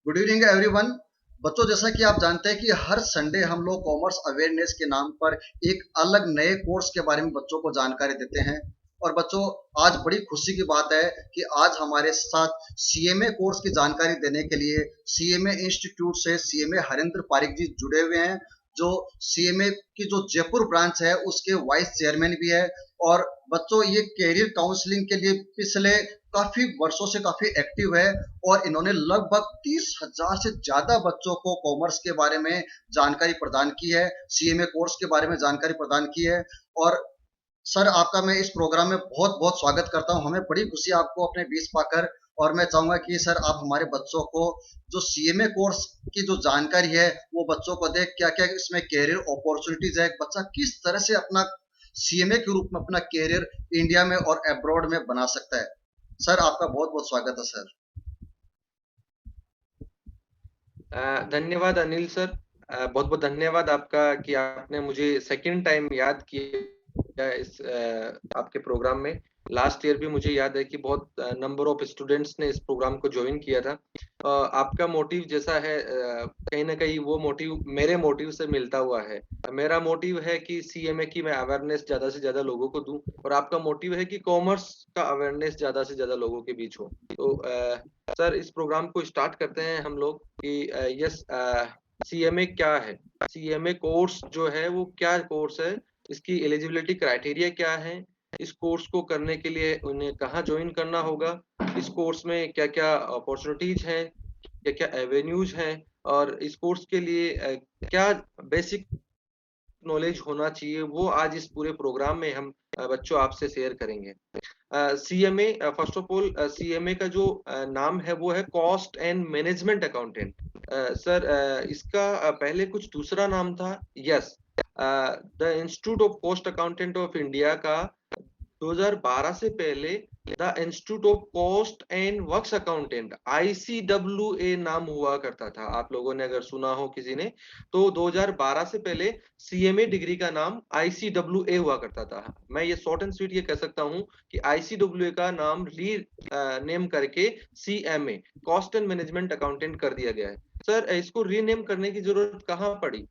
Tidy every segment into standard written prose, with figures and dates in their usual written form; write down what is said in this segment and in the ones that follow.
Good evening everyone. बच्चों, जैसा कि आप जानते हैं कि हर संडे हम लोग कॉमर्स अवेयरनेस के नाम पर एक अलग नए कोर्स के बारे में बच्चों को जानकारी देते हैं। और बच्चों, आज बड़ी खुशी की बात है कि आज हमारे साथ सीएमए कोर्स की जानकारी देने के लिए सीएमए इंस्टीट्यूट से सीएमए हरेंद्र पारिक जी जुड़े हुए हैं, जो सीएमए की जो जयपुर ब्रांच है उसके वाइस चेयरमैन भी है। और बच्चों, ये कैरियर काउंसलिंग के लिए पिछले काफी वर्षों से काफी एक्टिव है। और इन्होंने लगभग 30,000 से ज्यादा बच्चों को कॉमर्स के बारे में जानकारी प्रदान की है, सीएमए कोर्स के बारे में जानकारी प्रदान की है। और सर, आपका मैं इस प्रोग्राम में बहुत बहुत स्वागत करता हूं। हमें बड़ी खुशी आपको अपने बीच पाकर। और मैं चाहूंगा कि सर, आप हमारे बच्चों को जो सीएमए कोर्स की जो जानकारी है वो बच्चों को दें, क्या क्या इसमें कैरियर अपॉर्चुनिटीज है, बच्चा किस तरह से अपना सीएमए के रूप में अपना कैरियर इंडिया में और अब्रॉड में बना सकता है। सर, आपका बहुत बहुत स्वागत है सर। धन्यवाद अनिल सर। बहुत बहुत धन्यवाद आपका कि आपने मुझे सेकंड टाइम याद किया इस आपके प्रोग्राम में। लास्ट ईयर भी मुझे याद है कि बहुत नंबर ऑफ स्टूडेंट्स ने इस प्रोग्राम को ज्वाइन किया था। आपका मोटिव जैसा है, कहीं ना कहीं वो मोटिव मेरे मोटिव से मिलता हुआ है। मेरा मोटिव है कि सीएमए की मैं अवेयरनेस ज्यादा से ज्यादा लोगों को दूं, और आपका मोटिव है कि कॉमर्स का अवेयरनेस ज्यादा से ज्यादा लोगों के बीच हो। तो सर, इस प्रोग्राम को स्टार्ट करते हैं हम लोग कि यस, सीएमए क्या है। सीएमए कोर्स जो है वो क्या कोर्स है, इसकी एलिजिबिलिटी क्राइटेरिया क्या है, इस कोर्स को करने के लिए उन्हें कहाँ ज्वाइन करना होगा, इस कोर्स में क्या क्या अपॉर्चुनिटीज हैं, क्या क्या एवेन्यूज हैं, और इस कोर्स के लिए क्या बेसिक नॉलेज होना चाहिए, वो आज इस पूरे प्रोग्राम में हम बच्चों आपसे शेयर करेंगे। CMA, first of all CMA का जो नाम है वो है cost and management accountant. Sir, इसका पहले कुछ दूसरा नाम था। Yes, the institute of cost accountant of India का 2012 से पहले the institute of cost and works accountant ICWA नाम हुआ करता था। आप लोगों ने अगर सुना हो किसी ने, तो 2012 से पहले सीएमए डिग्री का नाम ICWA हुआ करता था। मैं ये शॉर्ट एंड स्वीट ये कह सकता हूँ कि ICWA का नाम री नेम करके CMA cost and management accountant कर दिया गया है। सर, इसको रीनेम करने की जरूरत कहाँ पड़ी?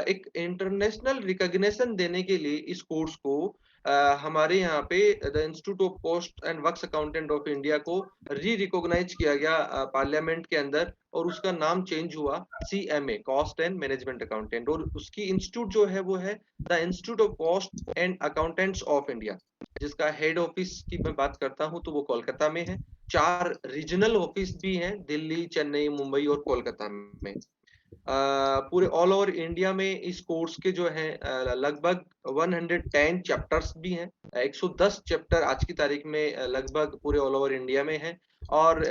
एक इंटरनेशनल रिकॉग्निशन देने के लिए इस कोर्स को हमारे यहाँ पे the institute of cost and works accountant of India को री रिकॉग्नाइज किया गया पार्लियामेंट के अंदर, और उसका नाम चेंज हुआ CMA cost and management accountant. और उसकी इंस्टीट्यूट जो है वो है the institute of cost and accountants of India, जिसका हेड ऑफिस की मैं बात करता हूँ तो वो कोलकाता में है। 4 रीजनल ऑफिस भी हैं, दिल्ली, चेन्नई, मुंबई और कोलकाता में। पूरे ऑल ओवर इंडिया में इस कोर्स के जो है लगभग 110 चैप्टर्स भी हैं। 110 चैप्टर आज की तारीख में लगभग पूरे ऑल ओवर इंडिया में है। और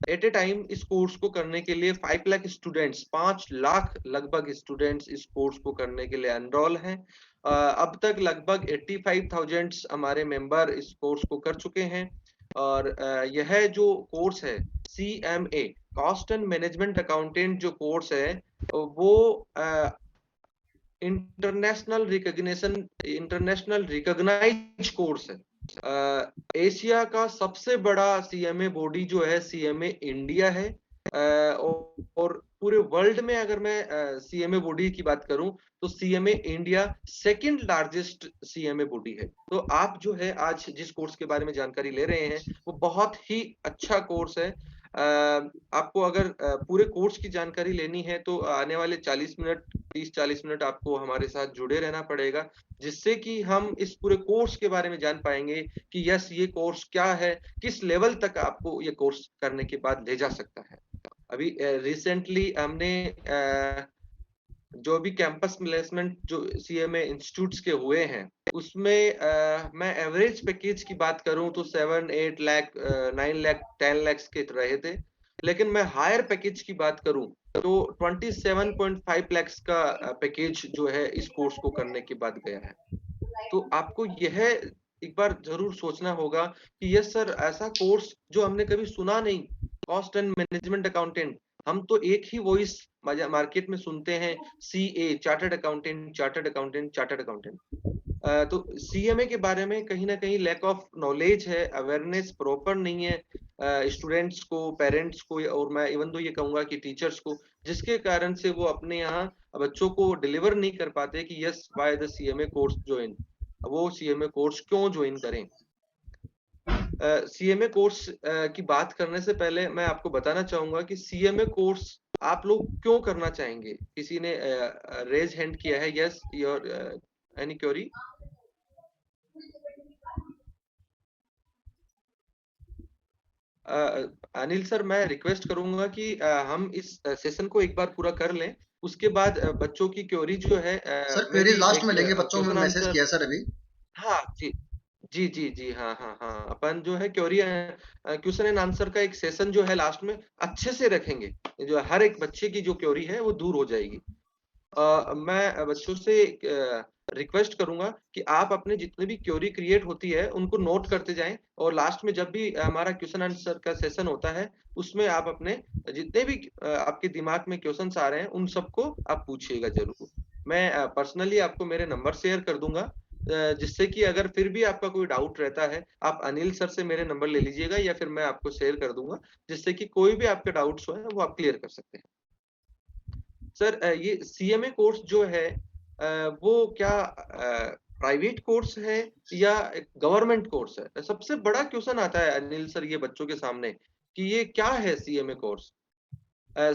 एट ए टाइम इस कोर्स को करने के लिए 5 लाख स्टूडेंट्स, 5 लाख लगभग स्टूडेंट्स इस कोर्स को करने के लिए एनरोल हैं। अब तक लगभग 85,000 हमारे मेंबर इस कोर्स को कर चुके हैं। और यह जो कोर्स है CMA cost and management accountant जो कोर्स है वो इंटरनेशनल रिकॉग्नाइज कोर्स है। एशिया का सबसे बड़ा सीएमए बॉडी जो है सीएमए इंडिया है। और पूरे वर्ल्ड में अगर मैं सीएमए बॉडी की बात करूं तो CMA India second largest CMA body है। तो आप जो है आज जिस कोर्स के बारे में जानकारी ले रहे हैं वो बहुत ही अच्छा कोर्स है। आपको अगर पूरे कोर्स की जानकारी लेनी है तो आने वाले 40 मिनट, 30-40 मिनट आपको हमारे साथ जुड़े रहना पड़ेगा, जिससे कि हम इस पूरे कोर्स के बारे में जान पाएंगे कि यस, ये कोर्स क्या है, किस लेवल तक आपको ये कोर्स करने के बाद ले जा सकता है। अभी रिसेंटली हमने जो भी कैंपस प्लेसमेंट जो सीएमए इंस्टीट्यूट्स के हुए हैं उसमें मैं एवरेज पैकेज की बात करूं तो 7-8 लाख, 9 लाख, 10 लाख के रहे थे। लेकिन मैं हायर पैकेज की बात करूं तो 27.5 लाख का पैकेज जो है इस कोर्स को करने के बाद गया है। तो आपको यह एक बार जरूर सोचना होगा कि यस सर, ऐसा कोर्स जो हमने कभी सुना नहीं, कॉस्ट एंड मैनेजमेंट अकाउंटेंट। हम तो एक ही वॉइस मार्केट में सुनते हैं, CA chartered accountant, chartered accountant, chartered accountant. तो सीएमए के बारे में कहीं ना कहीं लैक ऑफ नॉलेज है, अवेयरनेस प्रॉपर नहीं है। स्टूडेंट्स को, पेरेंट्स को, और मैं इवन तो ये कहूंगा कि टीचर्स को, जिसके कारण से वो अपने यहाँ बच्चों को डिलीवर नहीं कर पाते कि yes by the CMA course join, वो सीएमए कोर्स क्यों ज्वाइन करें। सीएमए कोर्स की बात करने से पहले मैं आपको बताना चाहूंगा कि सीएमए कोर्स आप लोग क्यों करना चाहेंगे। किसी ने रेज हैंड किया है, yes your any query. Anil sir, मैं रिक्वेस्ट करूंगा कि हम इस सेशन को एक बार पूरा कर लें, उसके बाद बच्चों की क्वेरी जो है सर मैं क्वेरीज भी लास्ट एक में लेंगे, बच्चों में क्वेश्चन मैसेज आंसर। किया सर अभी। हाँ जी जी जी जी, हाँ हाँ हाँ, अपन जो है क्वेरी क्वेश्चन एंड आंसर का एक सेशन जो है लास्ट में अच्छे से रखेंगे, जो हर एक बच्चे की जो क्वेरी है वो दूर हो जाएगी। मैं बच्चों से रिक्वेस्ट करूंगा कि आप अपने जितने भी क्वेरी क्रिएट होती है उनको नोट करते जाएं, और लास्ट में जब भी हमारा क्वेश्चन आंसर का सेशन होता है उसमें आप अपने जितने भी आपके दिमाग में क्वेश्चंस आ रहे हैं उन सबको आप पूछिएगा जरूर। मैं पर्सनली आपको मेरे नंबर शेयर कर दूंगा, जिससे कि अगर फिर भी आपका कोई डाउट रहता है आप अनिल सर से मेरे नंबर ले लीजिएगा, या फिर मैं आपको शेयर कर दूंगा, जिससे कि कोई भी आपके डाउट्स हो वो आप क्लियर कर सकते हैं। सर ये सीएमए कोर्स जो है वो क्या प्राइवेट कोर्स है या गवर्नमेंट कोर्स है? सबसे बड़ा क्वेश्चन आता है अनिल सर ये बच्चों के सामने कि ये क्या है सीएमए कोर्स।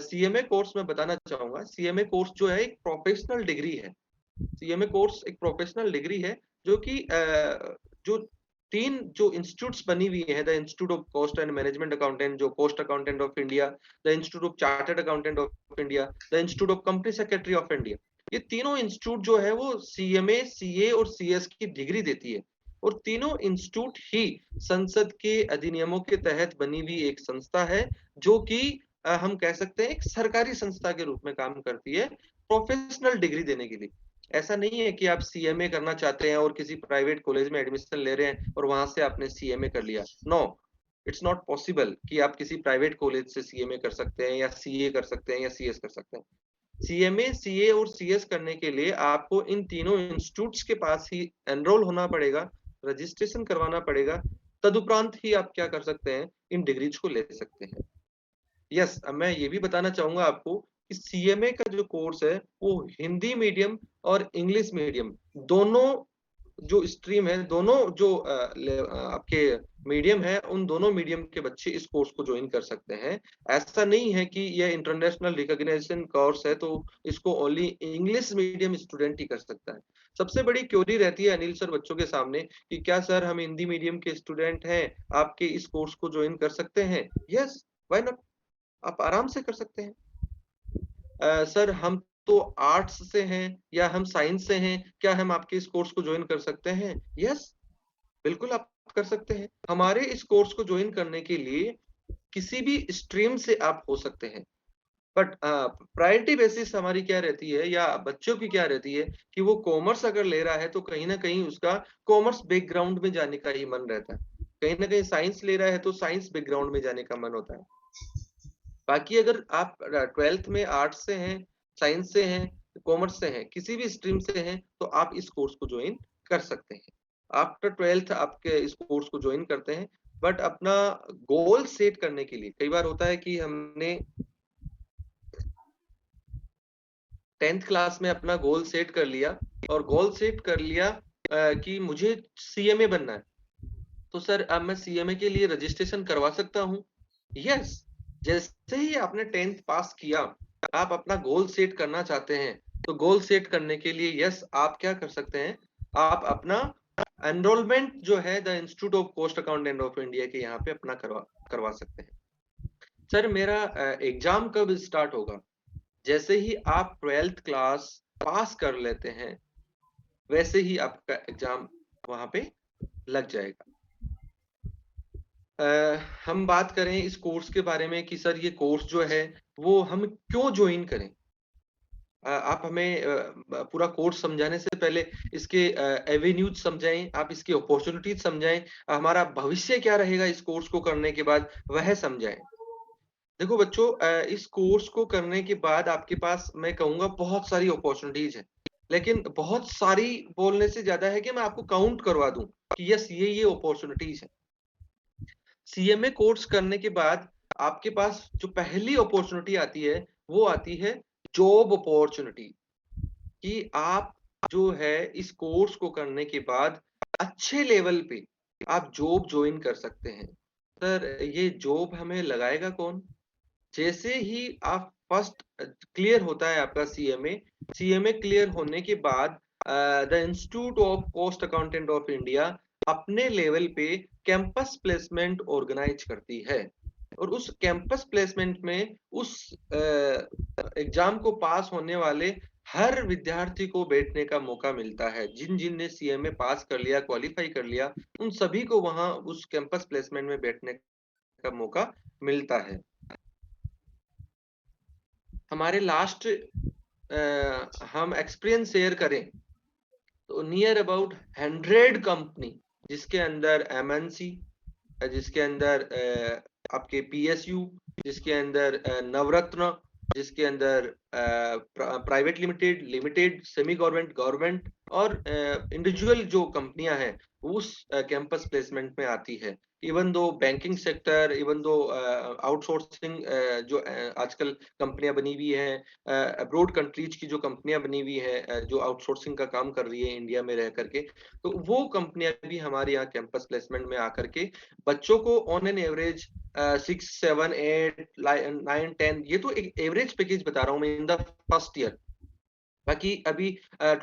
सीएमए कोर्स मैं बताना चाहूंगा, सीएमए कोर्स जो है एक प्रोफेशनल डिग्री है। सीएमए कोर्स एक प्रोफेशनल डिग्री है जो कि जो तीन जो इंस्टीट्यूट्स बनी हुई है, the institute of cost and management accountant, जो cost accountant of India, the institute of chartered accountant of India, the institute of company secretary of India, ये तीनों इंस्टीट्यूट जो है वो सीएमए, सीए और सीएस की डिग्री देती है। और तीनों इंस्टीट्यूट ही संसद के अधिनियमों के तहत बनी हुई एक संस्था है, जो कि हम कह सकते हैं एक सरकारी संस्था के रूप में काम करती है प्रोफेशनल डिग्री देने के लिए। ऐसा नहीं है कि आप सीएमए करना चाहते हैं और किसी प्राइवेट कॉलेज में एडमिशन ले रहे हैं और वहां से आपने सीएमए कर लिया। नो, इट्स नॉट पॉसिबल कि आप किसी प्राइवेट कॉलेज से सीएमए कर सकते हैं या सीए कर सकते हैं या सीएस कर सकते हैं। सीएमए, सीए और सीएस करने के लिए आपको इन तीनों इंस्टीट्यूट्स के पास ही एनरोल होना पड़ेगा, रजिस्ट्रेशन करवाना पड़ेगा, तदुपरांत ही आप क्या कर सकते हैं, इन डिग्रीज को ले सकते हैं। यस, अब मैं ये भी बताना चाहूंगा आपको कि सीएमए का जो कोर्स है वो हिंदी मीडियम और इंग्लिश मीडियम दोनों जो स्ट्रीम है, दोनों जो आपके मीडियम है, उन दोनों मीडियम के बच्चे इस कोर्स को ज्वाइन कर सकते हैं। ऐसा नहीं है कि यह इंटरनेशनल रिकॉग्निशन कोर्स है तो इसको ओनली इंग्लिश मीडियम स्टूडेंट ही कर सकता है। सबसे बड़ी क्वेरी रहती है अनिल सर बच्चों के सामने कि क्या सर हम हिंदी मीडियम के स्टूडेंट हैं, आपके इस कोर्स को ज्वाइन कर सकते हैं? यस, व्हाई नॉट, आप आराम से कर सकते हैं। सर हम तो आर्ट्स से हैं या हम साइंस से हैं, क्या हम आपके इस कोर्स को ज्वाइन कर सकते हैं? यस, बिल्कुल आप कर सकते हैं। हमारे इस कोर्स को ज्वाइन करने के लिए किसी भी स्ट्रीम से आप हो सकते हैं, बट प्रायोरिटी बेसिस हमारी क्या रहती है या बच्चों की क्या रहती है कि वो कॉमर्स अगर ले रहा है तो कहीं ना कहीं उसका कॉमर्स बैकग्राउंड में जाने का ही मन रहता है, कहीं ना कहीं साइंस ले रहा है तो साइंस बैकग्राउंड में जाने का मन होता है। बाकी अगर आप 12th में आर्ट्स से हैं, साइंस से हैं, कॉमर्स से हैं, किसी भी स्ट्रीम से हैं, तो आप इस कोर्स को ज्वाइन कर सकते हैं। आफ्टर 12th आपके इस कोर्स को ज्वाइन करते हैं, बट अपना गोल सेट करने के लिए कई बार होता है कि हमने 10th क्लास में अपना गोल सेट कर लिया और गोल सेट कर लिया कि मुझे सीएमए बनना है, तो सर अब मैं सीएमए के लिए रजिस्ट्रेशन करवा सकता हूँ? यस, जैसे ही आपने 10th पास किया, आप अपना गोल सेट करना चाहते हैं, तो गोल सेट करने के लिए यस आप क्या कर सकते हैं, आप अपना एनरोलमेंट जो है the institute of cost accountant of India के यहाँ पे अपना करवा सकते हैं। सर मेरा एग्जाम कब स्टार्ट होगा? जैसे ही आप 12th क्लास पास कर लेते हैं वैसे ही आपका एग्जाम वहां पे लग जाएगा। हम बात करें इस कोर्स के बारे में कि सर ये कोर्स जो है वो हम क्यों ज्वाइन करें। आप हमें पूरा कोर्स समझाने से पहले इसके एवेन्यूज समझाएं, आप इसकी अपॉर्चुनिटीज समझाएं, हमारा भविष्य क्या रहेगा इस कोर्स को करने के बाद वह समझाएं। देखो बच्चों, इस कोर्स को करने के बाद आपके पास मैं कहूंगा बहुत सारी अपॉर्चुनिटीज है, लेकिन बहुत सारी बोलने से ज्यादा है कि मैं आपको काउंट करवा दूं कि यस ये अपॉर्चुनिटीज है। सीएमए कोर्स करने के बाद आपके पास जो पहली अपॉर्चुनिटी आती है वो आती है जॉब अपॉर्चुनिटी, कि आप जो है इस कोर्स को करने के बाद अच्छे लेवल पे आप जॉब ज्वाइन कर सकते हैं। सर ये जॉब हमें लगाएगा कौन? जैसे ही आप फर्स्ट क्लियर होता है आपका सीएमए, सीएमए क्लियर होने के बाद the institute of cost accountant of India अपने लेवल पे कैंपस प्लेसमेंट ऑर्गेनाइज करती है, और उस कैंपस प्लेसमेंट में उस एग्जाम को पास होने वाले हर विद्यार्थी को बैठने का मौका मिलता है। जिन जिन ने सीएमए पास कर लिया, क्वालिफाई कर लिया, उन सभी को वहां उस कैंपस प्लेसमेंट में बैठने का मौका मिलता है। हमारे लास्ट हम एक्सपीरियंस शेयर करें तो नियर अबाउट 100 कंपनी, जिसके अंदर एमएनसी, जिसके अंदर आपके पीएसयू, जिसके अंदर नवरत्न, जिसके अंदर private limited, limited, semi government, government और इंडिविजुअल जो कंपनियां हैं उस कैंपस प्लेसमेंट में आती है। Even though banking sector, even though outsourcing जो आजकल कंपनियां बनी हुई हैं, अब्रोड कंट्रीज की जो कंपनियां बनी हुई है जो आउटसोर्सिंग का काम कर रही है इंडिया में रह करके, तो वो कंपनियां भी हमारे यहाँ कैंपस प्लेसमेंट में आकर के बच्चों को ऑन एन एवरेज 6, 7, 8, 9, 10, ये तो एक एवरेज पैकेज बता रहा हूँ मैं इन द फर्स्ट ईयर। बाकी अभी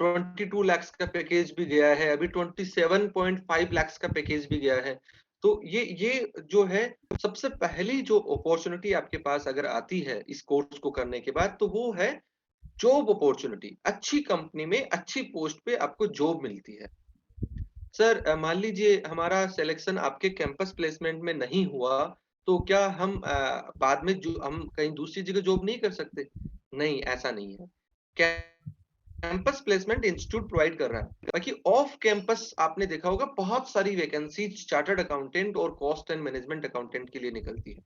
22 लाख का पैकेज भी गया है, अभी 27.5 लाख का पैकेज भी गया है। तो ये जो है सबसे पहली जो अपॉर्चुनिटी आपके पास अगर आती है इस कोर्स को करने के बाद, तो वो है जॉब अपॉर्चुनिटी। अच्छी कंपनी में अच्छी पोस्ट पे आपको जॉब मिलती है। सर मान लीजिए हमारा सिलेक्शन आपके कैंपस प्लेसमेंट में नहीं हुआ, तो क्या हम बाद में जो हम कहीं दूसरी जगह जॉब नहीं कर सकते? नहीं, ऐसा नहीं है। कैंपस प्लेसमेंट इंस्टीट्यूट प्रोवाइड कर रहा है। बाकी ऑफ कैंपस आपने देखा होगा बहुत सारी वैकेंसीज चार्टर्ड अकाउंटेंट और कॉस्ट एंड मैनेजमेंट अकाउंटेंट के लिए निकलती है,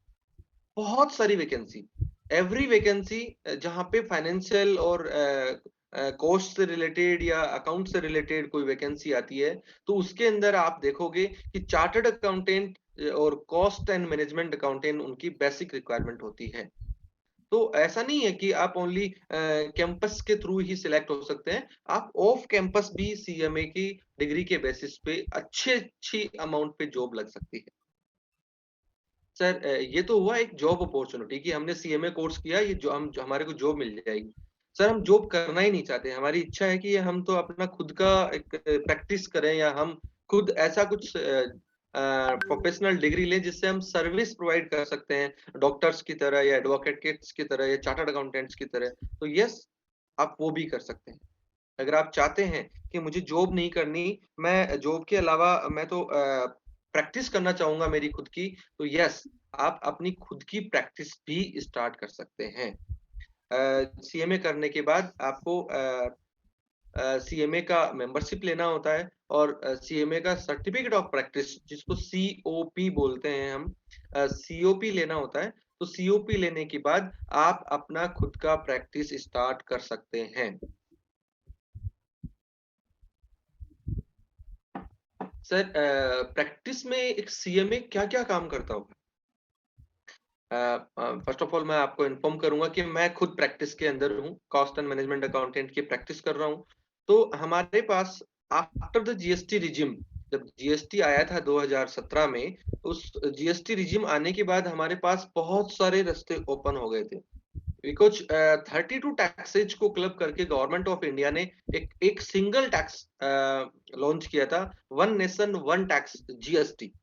बहुत सारी वैकेंसी। एवरी वैकेंसी जहाँ पे फाइनेंशियल और कॉस्ट से रिलेटेड या अकाउंट से रिलेटेड कोई वैकेंसी आती है, तो उसके अंदर आप देखोगे कि चार्टर्ड अकाउंटेंट और कॉस्ट एंड मैनेजमेंट अकाउंटेंट उनकी बेसिक रिक्वायरमेंट होती है। तो ऐसा नहीं है कि आप ओनली कैंपस के थ्रू ही सिलेक्ट हो सकते हैं, आप ऑफ कैंपस भी सीएमए की डिग्री के बेसिस पे अच्छी अमाउंट पे जॉब लग सकती है। सर ये तो हुआ एक जॉब अपॉर्चुनिटी कि हमने सीएमए कोर्स किया, ये जो हमारे को जॉब मिल जाएगी। सर हम जॉब करना ही नहीं चाहते, हमारी इच्छा है कि हम तो अपना खुद का एक प्रैक्टिस करें, या हम खुद ऐसा कुछ प्रोफेशनल डिग्री लें जिससे हम सर्विस प्रोवाइड कर सकते हैं डॉक्टर्स की तरह या एडवोकेट्स की तरह या चार्टर्ड अकाउंटेंट्स की तरह। तो यस, आप वो भी कर सकते हैं। अगर आप चाहते हैं कि मुझे जॉब नहीं करनी, मैं जॉब के अलावा मैं तो प्रैक्टिस करना चाहूंगा मेरी खुद की, तो यस, आप अपनी खुद की प्रैक्टिस भी स्टार्ट कर सकते हैं। सीएमए करने के बाद आपको सीएमए का मेंबरशिप लेना होता है, और सीएमए का सर्टिफिकेट ऑफ प्रैक्टिस जिसको सीओपी बोलते हैं हम, सीओपी लेना होता है। तो सीओपी लेने के बाद आप अपना खुद का प्रैक्टिस स्टार्ट कर सकते हैं। सर प्रैक्टिस में एक सीएमए क्या-क्या काम करता होगा? फर्स्ट ऑफ ऑल मैं आपको इन्फॉर्म करूंगा कि मैं खुद प्रैक्टिस के अंदर हूँ, कॉस्ट एंड मैनेजमेंट अकाउंटेंट की प्रैक्टिस कर रहा हूँ। तो हमारे पास आफ्टर द जीएसटी रिजिम, जब जीएसटी आया था 2017 में, उस जीएसटी रिजिम आने के बाद हमारे पास बहुत सारे रास्ते ओपन हो गए थे। बिकॉज 32 टैक्सेज को क्लब करके गवर्नमेंट ऑफ इंडिया ने एक सिंगल टैक्स लॉन्च किया था, one nation one tax, GST.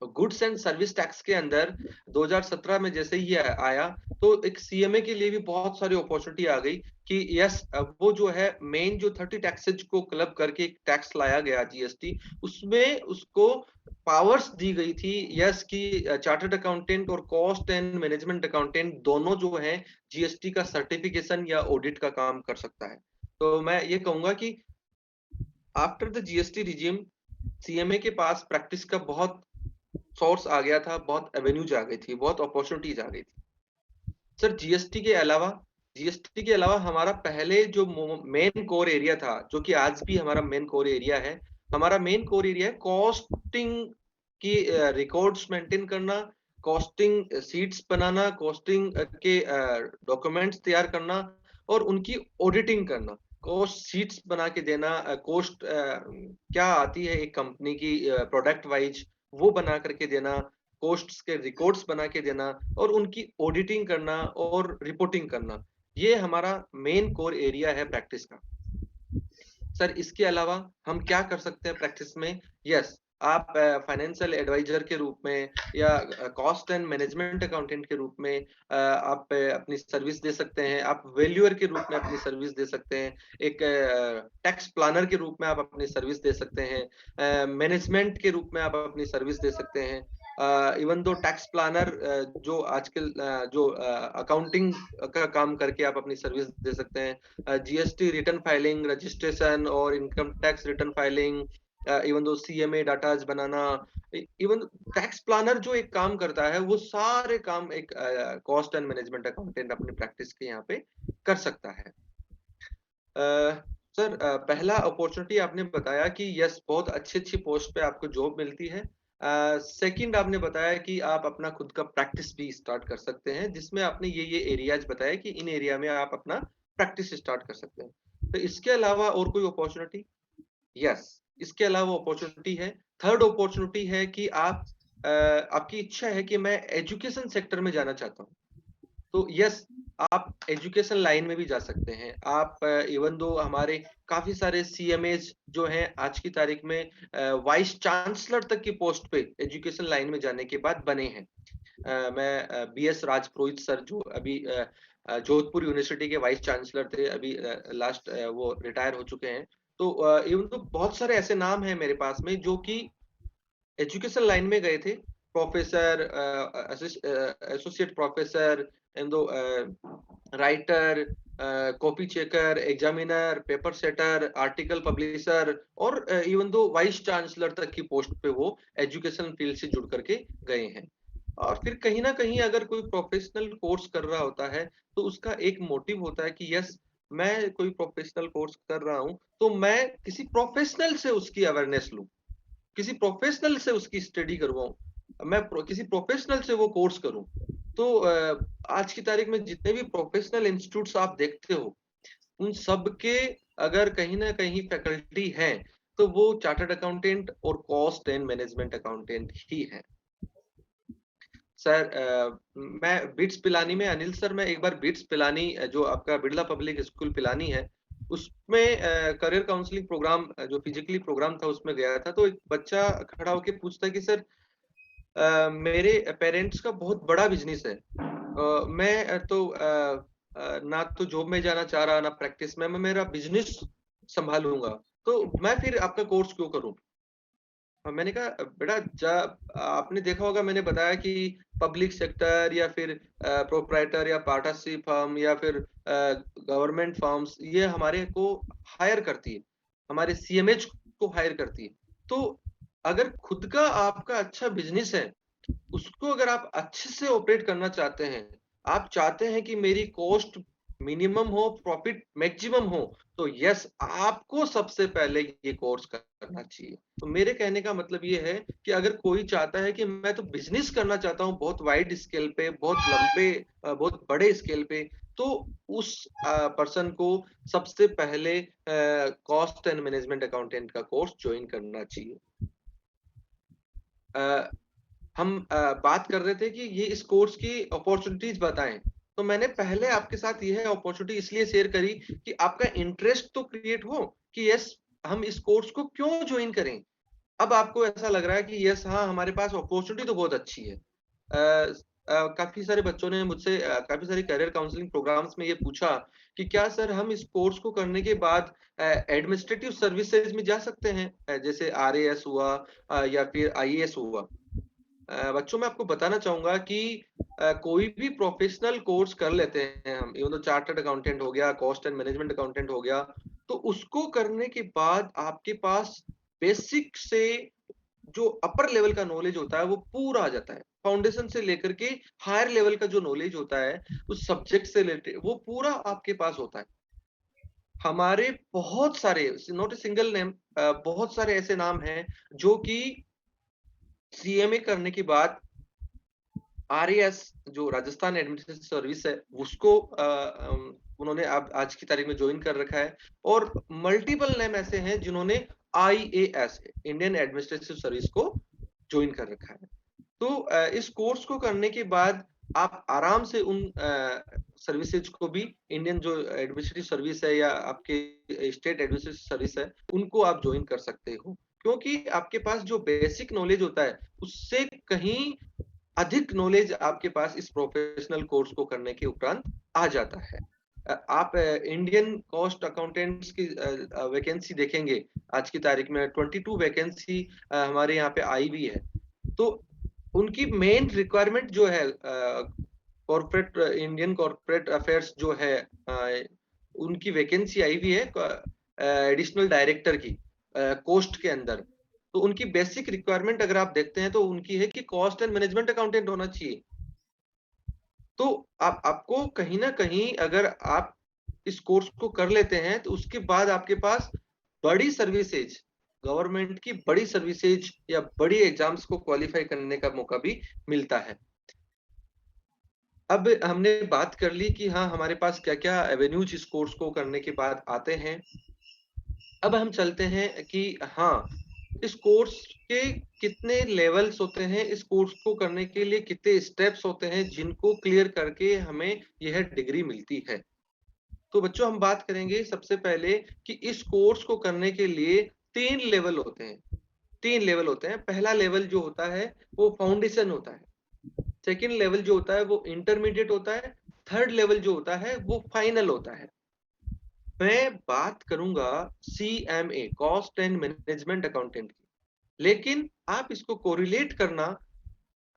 Goods and service tax के अंदर 2017 में जैसे ही आया, तो एक सीएमए के लिए भी बहुत सारी अपॉर्चुनिटी आ गई कि यस, वो जो है मेन जो 30 टैक्सेज को क्लब करके एक टैक्स लाया गया जीएसटी, उसमें उसको पावर्स दी गई थी यस कि चार्टर्ड अकाउंटेंट और कॉस्ट एंड मैनेजमेंट अकाउंटेंट दोनों जो है जीएसटी का सर्टिफिकेशन या ऑडिट का काम कर सकता है। तो मैं ये कहूंगा कि after the GST regime CMA के पास प्रैक्टिस का बहुत सोर्स आ गया था, बहुत एवेन्यूज आ गई थी, बहुत अपॉर्चुनिटीज आ गई थी। सर जीएसटी के अलावा हमारा पहले जो मेन कोर एरिया था, जो कि आज भी हमारा मेन कोर एरिया है, हमारा मेन कोर एरिया है कॉस्टिंग उनकी रिकॉर्ड्स मेंटेन करना, कॉस्टिंग शीट्स बनाना, कॉस्टिंग के डॉक्यूमेंट्स तैयार करना और उनकी ऑडिटिंग करना, कॉस्ट शीट्स बना के देना, कॉस्ट क्या आती है एक कंपनी की प्रोडक्ट वाइज वो बना करके देना, कॉस्ट्स के रिकॉर्ड्स बना के देना और उनकी ऑडिटिंग करना और रिपोर्टिंग करना। ये हमारा मेन कोर एरिया है प्रैक्टिस का। सर इसके अलावा हम क्या कर सकते हैं प्रैक्टिस में? यस, आप फाइनेंशियल एडवाइजर के रूप में या कॉस्ट एंड मैनेजमेंट अकाउंटेंट के रूप में आप अपनी सर्विस दे सकते हैं, आप वैल्यूअर के रूप में अपनी सर्विस दे सकते हैं, एक टैक्स प्लानर के रूप में आप अपनी सर्विस दे सकते हैं, मैनेजमेंट के रूप में आप अपनी सर्विस दे सकते हैं। इवन दो टैक्स प्लानर जो आजकल जो अकाउंटिंग का काम करके आप अपनी सर्विस दे सकते हैं, जीएसटी रिटर्न फाइलिंग, रजिस्ट्रेशन और income tax return filing, even दो सीएमए डाटाज बनाना, इवन टैक्स प्लानर जो एक काम करता है वो सारे काम एक कॉस्ट एंड मैनेजमेंट अकाउंटेंट अपनी प्रैक्टिस के यहाँ पे कर सकता है। सर पहला अपॉर्चुनिटी आपने बताया कि यस बहुत अच्छी पोस्ट पे आपको जॉब मिलती है। सेकंड आपने बताया कि आप अपना खुद का प्रैक्टिस भी स्टार्ट कर सकते हैं, जिसमें आपने ये एरियाज बताया कि इन एरिया में आप अपना प्रैक्टिस स्टार्ट कर सकते हैं। तो इसके अलावा और कोई अपॉर्चुनिटी? यस, इसके अलावा अपॉर्चुनिटी है, थर्ड अपॉर्चुनिटी है कि आप आपकी इच्छा है कि मैं एजुकेशन सेक्टर में जाना चाहता हूँ। तो यस, आप एजुकेशन लाइन में भी जा सकते हैं। आप इवन दो हमारे काफी सारे सीएमएज जो हैं आज की तारीख में वाइस चांसलर तक की पोस्ट पे एजुकेशन लाइन में जाने के बाद बने हैं। मैं बीएस राजपुरोहित सर जो अभी जोधपुर यूनिवर्सिटी के वाइस चांसलर थे, अभी लास्ट वो रिटायर हो चुके हैं। तो इवन तो बहुत सारे ऐसे नाम हैं मेरे पास में जो कि एजुकेशन लाइन में गए थे, प्रोफेसर, एसोसिएट प्रोफेसर, एंड दो writer, copy checker, examiner, paper setter, article publisher और इवन दो वाइस चांसलर तक की पोस्ट पे वो एजुकेशन फील्ड से जुड़ करके गए हैं। और फिर कहीं ना कहीं अगर कोई प्रोफेशनल कोर्स कर रहा होता है तो उसका एक मोटिव होता है कि यस मैं कोई प्रोफेशनल कोर्स कर रहा हूं तो मैं किसी प्रोफेशनल से उसकी अवेयरनेस लूं, किसी प्रोफेशनल से उसकी स्टडी करवाऊं, किसी प्रोफेशनल से वो कोर्स करूं। तो आज की तारीख में जितने भी प्रोफेशनल इंस्टीट्यूट्स आप देखते हो उन सब के अगर कहीं ना कहीं फैकल्टी हैं तो वो चार्टर्ड अकाउंटेंट और कॉस्ट एंड मैनेजमेंट अकाउंटेंट ही है। सर मैं बिट्स पिलानी में, अनिल सर, मैं एक बार बिट्स पिलानी जो आपका बिरला पब्लिक स्कूल पिलानी है उसमें करियर काउंसलिंग प्रोग्राम जो फिजिकली प्रोग्राम था उसमें गया था। तो एक बच्चा खड़ा होके पूछता है कि सर मेरे पेरेंट्स का बहुत बड़ा बिजनेस है, मैं तो ना तो जॉब में जाना चाह रहा ना प्रैक्टिस में, मैं मेरा बिजनेस संभालूंगा, तो मैं फिर आपका कोर्स क्यों करूं? मैंने कहा बेटा जब आपने देखा होगा मैंने बताया कि पब्लिक सेक्टर या फिर प्रोप्राइटर या पार्टनरशिप फर्म या फिर गवर्नमेंट फर्म्स ये हमारे को हायर करती है, हमारे सीएमएच को हायर करती है। तो अगर खुद का आपका अच्छा बिजनेस है उसको अगर आप अच्छे से ऑपरेट करना चाहते हैं, आप चाहते हैं कि मेरी कॉस्ट मिनिमम हो, प्रॉफिट मैक्सिमम हो, तो यस आपको सबसे पहले ये कोर्स करना चाहिए। तो मेरे कहने का मतलब ये है कि अगर कोई चाहता है कि मैं तो बिजनेस करना चाहता हूँ बहुत वाइड स्केल पे, बहुत लंबे बहुत बड़े स्केल पे, तो उस पर्सन को सबसे पहले कॉस्ट एंड मैनेजमेंट अकाउंटेंट का कोर्स ज्वाइन करना चाहिए। हम बात कर रहे थे कि ये इस कोर्स की अपॉर्चुनिटीज बताएं, तो मैंने पहले आपके साथ यह अपॉर्चुनिटी इसलिए शेयर करी कि आपका इंटरेस्ट तो क्रिएट हो कि यस हम इस कोर्स को क्यों ज्वाइन करें। अब आपको ऐसा लग रहा है कि यस हाँ हमारे पास अपॉर्चुनिटी तो बहुत अच्छी है। काफी सारे बच्चों ने मुझसे काफी सारे करियर काउंसलिंग प्रोग्राम्स में ये पूछा कि क्या सर हम इस कोर्स को करने के बाद एडमिनिस्ट्रेटिव सर्विसेज में जा सकते हैं, जैसे आरएएस हुआ या फिर आईएएस हुआ। बच्चों मैं आपको बताना चाहूंगा कि कोई भी प्रोफेशनल कोर्स कर लेते हैं हम, इवन तो चार्टर्ड अकाउंटेंट हो गया, कॉस्ट एंड मैनेजमेंट अकाउंटेंट हो गया, तो उसको करने के बाद आपके पास बेसिक से जो अपर लेवल का नॉलेज होता है वो पूरा आ जाता है। फाउंडेशन से लेकर के हायर लेवल का जो नॉलेज होता है उस सब्जेक्ट से रिलेटेड वो पूरा आपके पास होता है। हमारे बहुत सारे, नॉट ए सिंगल नेम, बहुत सारे ऐसे नाम हैं जो कि सीएमए करने के बाद आरएएस जो राजस्थान एडमिनिस्ट्रेटिव सर्विस है उसको उन्होंने अब आज की तारीख में ज्वाइन कर रखा है। और मल्टीपल नेम ऐसे हैं जिन्होंने आईएएस इंडियन एडमिनिस्ट्रेटिव सर्विस को ज्वाइन कर रखा है। तो इस कोर्स को करने के बाद आप आराम से उन सर्विसेज को भी, इंडियन जो एडमिनिस्ट्रेटिव सर्विस है या आपके स्टेट एडमिनिस्ट्रेटिव सर्विस है, उनको आप ज्वाइन कर सकते हो, क्योंकि आपके पास जो बेसिक नॉलेज होता है उससे कहीं अधिक नॉलेज आपके पास इस प्रोफेशनल कोर्स को करने के उपरांत आ जाता है। आप इंडियन कॉस्ट अकाउंटेंट्स की वैकेंसी देखेंगे, आज की तारीख में 22 वैकेंसी हमारे यहाँ पे आई हुई है। तो उनकी मेन रिक्वायरमेंट जो है कॉर्पोरेट, इंडियन कॉर्पोरेट अफेयर्स जो है, उनकी वैकेंसी आई हुई है एडिशनल डायरेक्टर की कोस्ट के अंदर। तो उनकी बेसिक रिक्वायरमेंट अगर आप देखते हैं तो उनकी है कि कॉस्ट एंड मैनेजमेंट अकाउंटेंट होना चाहिए। तो आपको कहीं ना कहीं अगर आप इस कोर्स को कर लेते हैं तो उसके बाद आपके पास बड़ी सर्विसेज, गवर्नमेंट की बड़ी सर्विसेज या बड़ी एग्जाम्स को क्वालिफाई करने का मौका भी मिलता है। अब हमने बात कर ली कि हाँ, हमारे पास क्या क्या एवेन्यूज इस कोर्स को करने के बाद आते हैं। अब हम चलते हैं कि हाँ, इस कोर्स के कितने लेवल्स होते हैं, इस कोर्स को करने के लिए कितने स्टेप्स होते हैं जिनको क्लियर करके हमें यह डिग्री मिलती है। तो बच्चों हम बात करेंगे सबसे पहले कि इस कोर्स को करने के लिए 3 लेवल होते हैं। 3 लेवल होते हैं। पहला लेवल जो होता है वो फाउंडेशन होता है, सेकंड लेवल जो होता है वो इंटरमीडिएट होता है, थर्ड लेवल जो होता है वो फाइनल होता है। मैं बात करूंगा CMA, cost and management accountant की, लेकिन आप इसको कोरिलेट करना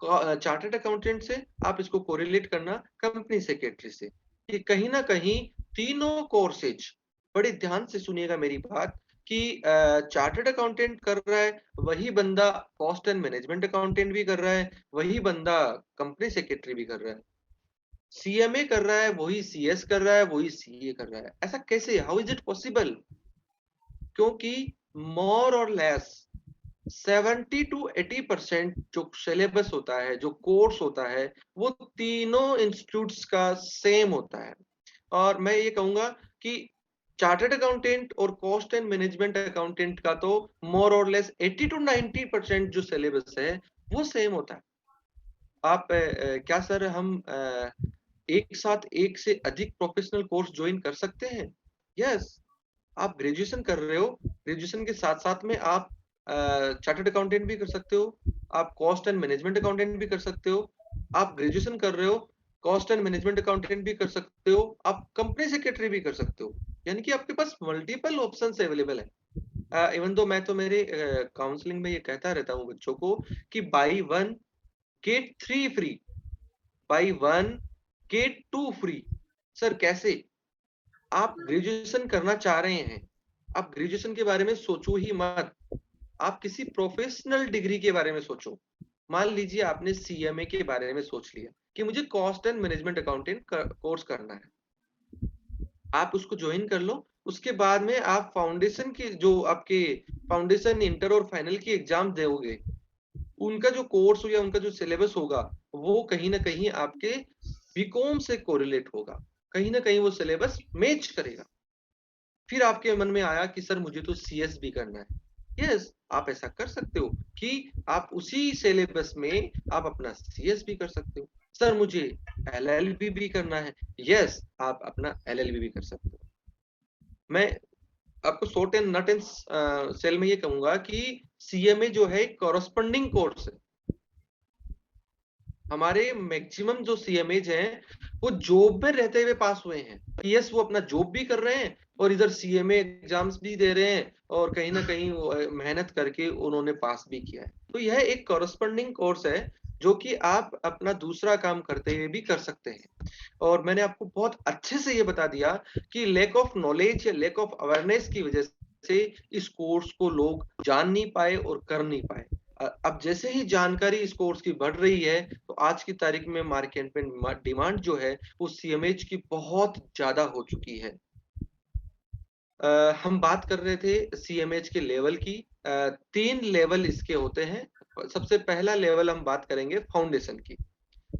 चार्टर्ड अकाउंटेंट से, आप इसको कोरिलेट करना कंपनी सेक्रेटरी से, कि कहीं ना कहीं तीनों कोर्सेज, बड़े ध्यान से सुनिएगा मेरी बात, कि चार्टर्ड अकाउंटेंट कर रहा है वही बंदा कॉस्ट एंड मैनेजमेंट अकाउंटेंट भी कर रहा है, वही बंदा कंपनी सेक्रेटरी भी कर रहा है। सीएमए कर रहा है वही सीएस कर रहा है, वही सीए कर रहा है। ऐसा कैसे, हाउ इज इट पॉसिबल? क्योंकि मोर और लेस 70 to 80% जो सिलेबस होता है, जो कोर्स होता है, वो तीनों इंस्टीट्यूट्स का सेम होता है। और मैं ये कहूंगा कि चार्टर्ड अकाउंटेंट और कॉस्ट एंड मैनेजमेंट अकाउंटेंट का तो मोर और लेस 80 to 90% जो सिलेबस है वो सेम होता है। आप क्या सर हम एक साथ एक से अधिक प्रोफेशनल कोर्स ज्वाइन कर सकते हैं? यस। आप ग्रेजुएशन कर रहे हो, ग्रेजुएशन के साथ साथ में आप चार्टर्ड अकाउंटेंट भी कर सकते हो, आप कॉस्ट एंड मैनेजमेंट अकाउंटेंट भी कर सकते हो, आप ग्रेजुएशन कर रहे हो, कॉस्ट एंड मैनेजमेंट अकाउंटेंट भी कर सकते हो, आप कंपनी सेक्रेटरी भी कर सकते हो। यानी कि आपके पास मल्टीपल ऑप्शंस अवेलेबल है। इवन दो मैं तो मेरे काउंसलिंग में ये कहता रहता हूँ बच्चों को कि by one get 3 free, by one get 2 free. Sir कैसे? आप ग्रेजुएशन करना चाह रहे हैं, आप ग्रेजुएशन के बारे में सोचो ही मत, आप किसी प्रोफेशनल डिग्री के बारे में सोचो। मान लीजिए आपने सीएमए के बारे में सोच लिया कि मुझे cost and management accountant course करना है, आप उसको ज्वाइन कर लो। उसके बाद में आप फाउंडेशन की, जो आपके फाउंडेशन, इंटर और फाइनल की एग्जाम दोगे, उनका जो कोर्स या उनका जो सिलेबस होगा वो कहीं ना कहीं आपके बीकॉम से कोरिलेट होगा, कहीं ना कहीं वो सिलेबस मैच करेगा। फिर आपके मन में आया कि सर मुझे तो सीएस भी करना है। यस, आप ऐसा कर सकते हो कि आप उसी सिलेबस में आप अपना सीएस भी कर सकते हो। सर मुझे एलएलबी भी करना है। यस, आप अपना एलएलबी भी कर सकते हो। मैं आपको short and nut and shell में ये कहूंगा कि सीएमए जो है कॉरस्पॉन्डिंग कोर्स है। हमारे मैक्सिमम जो सीएमएज हैं वो जॉब में रहते हुए पास हुए हैं। यस, वो अपना जॉब भी कर रहे हैं और इधर सीएमए एग्जाम्स भी दे रहे हैं और कहीं ना कहीं मेहनत करके उन्होंने पास भी किया है। तो यह एक कॉरस्पॉन्डिंग कोर्स है जो कि आप अपना दूसरा काम करते हुए भी कर सकते हैं। और मैंने आपको बहुत अच्छे से ये बता दिया कि लैक ऑफ नॉलेज या लैक ऑफ अवेयरनेस की वजह से इस कोर्स को लोग जान नहीं पाए और कर नहीं पाए। अब जैसे ही जानकारी इस कोर्स की बढ़ रही है तो आज की तारीख में मार्केट में डिमांड जो है वो सीएमएच की बहुत ज्यादा हो चुकी है। हम बात कर रहे थे सीएमएच के लेवल की। 3 लेवल इसके होते हैं, सबसे पहला लेवल हम बात करेंगे फाउंडेशन की।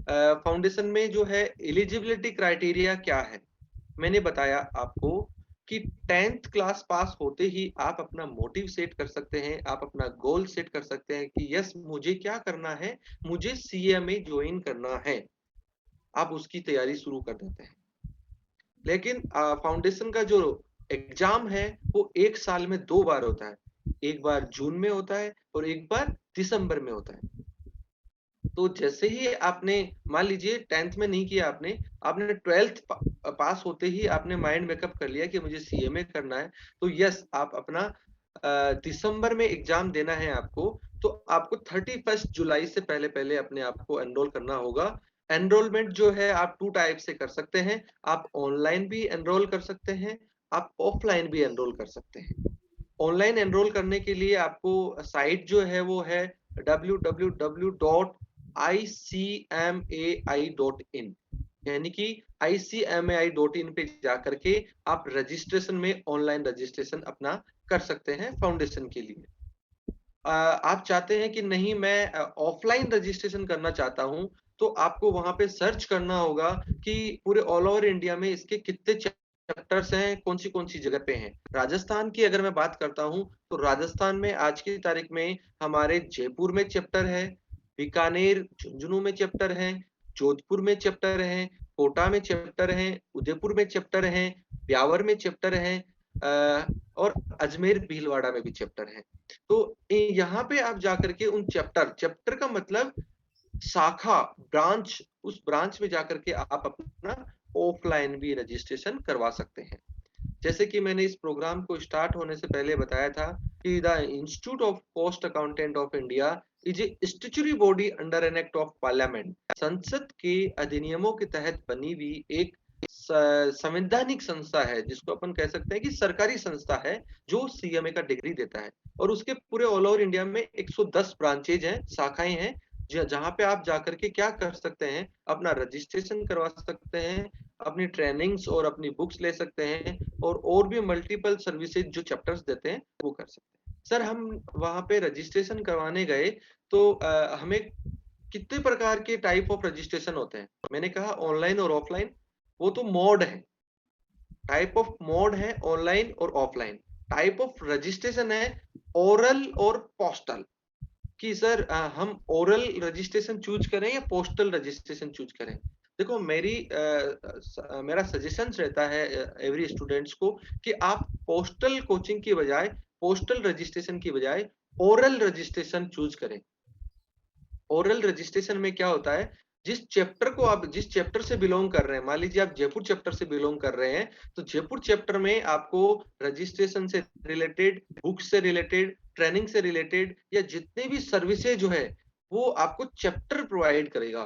फाउंडेशन में जो है एलिजिबिलिटी क्राइटेरिया क्या है? मैंने बताया आपको कि 10th क्लास पास होते ही आप अपना मोटिव सेट कर सकते हैं, आप अपना गोल सेट कर सकते हैं कि यस मुझे क्या करना है, मुझे सीए में ज्वाइन करना है। आप उसकी तैयारी शुरू कर देते हैं। लेकिन फाउंडेशन का जो एग्जाम है वो 1 साल में 2 बार होता है। एक बार जून में होता है और एक बार दिसंबर में होता है। तो जैसे ही आपने मान लीजिए 10th में नहीं किया आपने, आपने 12th पास होते ही आपने माइंड मेकअप कर लिया कि मुझे सीए में करना है, तो यस आप अपना दिसंबर में एग्जाम देना है आपको, तो आपको 31 जुलाई से पहले-पहले अपने आप को एनरोल करना होगा। एनरोलमेंट जो है आप 2 टाइप से कर सकते हैं, आप ऑनलाइन भी एनरोल कर सकते हैं, आप ऑफलाइन भी एनरोल कर सकते हैं। ऑनलाइन एनरोल करने के लिए आपको साइट जो है वो है www.icmai.in, यानी कि icmai.in पे जाकर के आप रजिस्ट्रेशन में ऑनलाइन रजिस्ट्रेशन अपना कर सकते हैं फाउंडेशन के लिए। आप चाहते हैं कि नहीं मैं ऑफलाइन रजिस्ट्रेशन करना चाहता हूं, तो आपको वहां पे सर्च करना होगा कि पूरे ऑल ओवर इंडिया में इसके कितने चैप्टर्स हैं, कौन सी जगह पे हैं। राजस्थान की अगर मैं बात करता हूं, तो राजस्थान में आज की तारीख में हमारे जयपुर में चैप्टर है, बीकानेर झुंझुनू में चैप्टर है, जोधपुर में चैप्टर है, कोटा में चैप्टर है, उदयपुर में चैप्टर है, ब्यावर में चैप्टर है, और अजमेर भीलवाड़ा में भी चैप्टर है। तो यहाँ पे आप जाकर के उन चैप्टर का मतलब शाखा, ब्रांच, उस ब्रांच में जाकर के आप अपना ऑफलाइन भी रजिस्ट्रेशन करवा सकते हैं। जैसे कि मैंने इस प्रोग्राम को स्टार्ट होने से पहले बताया था कि the institute of cost accountant of India is a statutory body under an act of parliament. संसद के अधिनियमों के तहत बनी हुई एक संवैधानिक संस्था है, जिसको अपन कह सकते हैं कि सरकारी संस्था है, जो सीएमए का डिग्री देता है। और उसके पूरे ऑल ओवर इंडिया में 110 ब्रांचेज हैं, शाखाएं हैं, जहां पे आप जाकर के क्या कर सकते हैं, अपना रजिस्ट्रेशन करवा सकते हैं, अपनी ट्रेनिंग्स और अपनी बुक्स ले सकते हैं, और भी मल्टीपल सर्विसेज जो चैप्टर्स देते हैं वो कर सकते हैं। सर हम वहां पे रजिस्ट्रेशन करवाने गए तो हमें कितने प्रकार के टाइप ऑफ रजिस्ट्रेशन होते हैं? मैंने कहा ऑनलाइन और ऑफलाइन, वो तो मोड है, टाइप ऑफ मोड है ऑनलाइन और ऑफलाइन। टाइप ऑफ रजिस्ट्रेशन है ओरल और पोस्टल, कि सर हम ओरल रजिस्ट्रेशन चूज करें या पोस्टल रजिस्ट्रेशन चूज करें। देखो मेरा सजेशन रहता है एवरी स्टूडेंट्स को कि आप पोस्टल कोचिंग की बजाय, पोस्टल रजिस्ट्रेशन की बजाय ओरल रजिस्ट्रेशन चूज करें। ओरल रजिस्ट्रेशन में क्या होता है, जिस चैप्टर से बिलोंग कर रहे हैं, मान लीजिए आप जयपुर चैप्टर से बिलोंग कर रहे हैं, तो जयपुर चैप्टर में आपको रजिस्ट्रेशन से रिलेटेड, बुक से रिलेटेड, ट्रेनिंग से रिलेटेड या जितने भी सर्विसेज जो है वो आपको चैप्टर प्रोवाइड करेगा।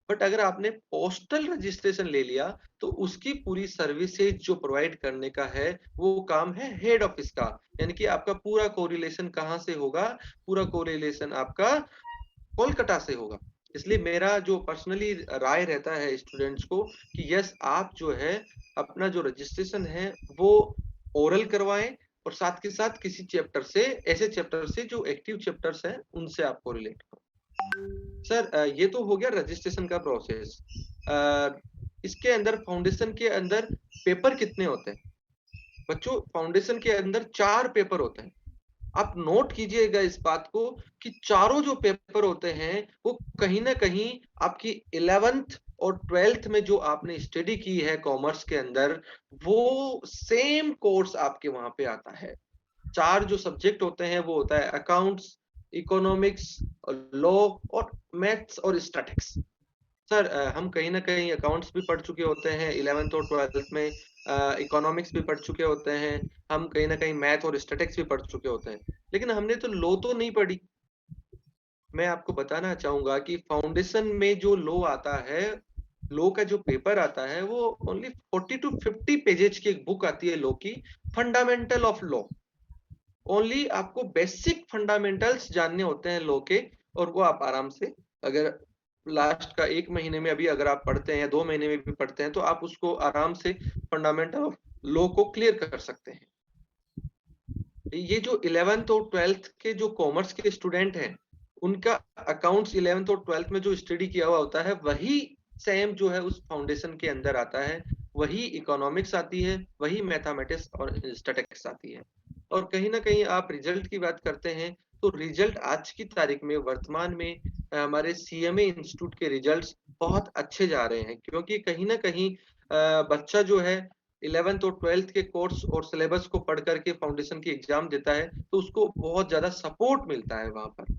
बट अगर आपने पोस्टल रजिस्ट्रेशन ले लिया तो उसकी पूरी सर्विसेज जो प्रोवाइड करने का है वो काम है हेड ऑफिस का, यानी कि आपका पूरा कोरिलेशन कहाँ से होगा, पूरा कोरिलेशन आपका कोलकाता से होगा। इसलिए मेरा जो पर्सनली राय रहता है स्टूडेंट्स को कि यस आप जो है अपना जो रजिस्ट्रेशन है वो ओरल करवाएं, और साथ के साथ किसी चैप्टर से, ऐसे चैप्टर से जो एक्टिव चैप्टर्स हैं उनसे आपको रिलेट करो। सर ये तो हो गया रजिस्ट्रेशन का प्रोसेस। इसके अंदर फाउंडेशन के अंदर पेपर कितने होते हैं? बच्चों फाउंडेशन के अंदर 4 पेपर होते हैं। आप नोट कीजिएगा इस बात को कि चारों जो पेपर होते हैं वो कहीं ना कहीं आपकी 11th और 12th में जो आपने स्टडी की है कॉमर्स के अंदर, वो सेम कोर्स आपके वहां पे आता है। 4 जो सब्जेक्ट होते हैं वो होता है अकाउंट्स, इकोनॉमिक्स, लॉ और मैथ्स और स्टैटिक्स। सर हम कहीं ना कहीं अकाउंट्स भी पढ़ चुके होते हैं 11th और 12th में, इकोनॉमिक्स भी पढ़ चुके होते हैं, हम कहीं ना कहीं मैथ और स्टैटिक्स भी पढ़ चुके होते हैं, लेकिन हमने तो लॉ तो नहीं पढ़ी। मैं आपको बताना चाहूंगा कि फाउंडेशन में जो लॉ आता है, लॉ का जो पेपर आता है वो ओनली 40 to 50 पेजेज की एक बुक आती है लॉ की, फंडामेंटल ऑफ लॉ। ओनली आपको बेसिक फंडामेंटल्स जानने होते हैं लॉ के, और वो आप आराम से अगर लास्ट का 1 महीने में अभी अगर आप पढ़ते हैं या 2 महीने में भी पढ़ते हैं तो आप उसको आराम से फंडामेंटल ऑफ लॉ को क्लियर कर सकते हैं। ये जो 11th और 12th के जो कॉमर्स के स्टूडेंट हैं उनका अकाउंट्स 11th और 12th में जो स्टडी किया हुआ होता है वही सेम जो है उस फाउंडेशन के अंदर आता है, वही इकोनॉमिक्स आती है, वही मैथमेटिक्स और स्टैटिस्टिक्स आती है। और कहीं ना कहीं आप रिजल्ट की बात करते हैं, तो रिजल्ट आज की तारीख में वर्तमान में हमारे सीएमए इंस्टीट्यूट के रिजल्ट्स बहुत अच्छे जा रहे हैं, क्योंकि कहीं ना कहीं बच्चा जो है 11th और 12th के कोर्स और सिलेबस को पढ़ करके फाउंडेशन की एग्जाम देता है, तो उसको बहुत ज्यादा सपोर्ट मिलता है वहां पर।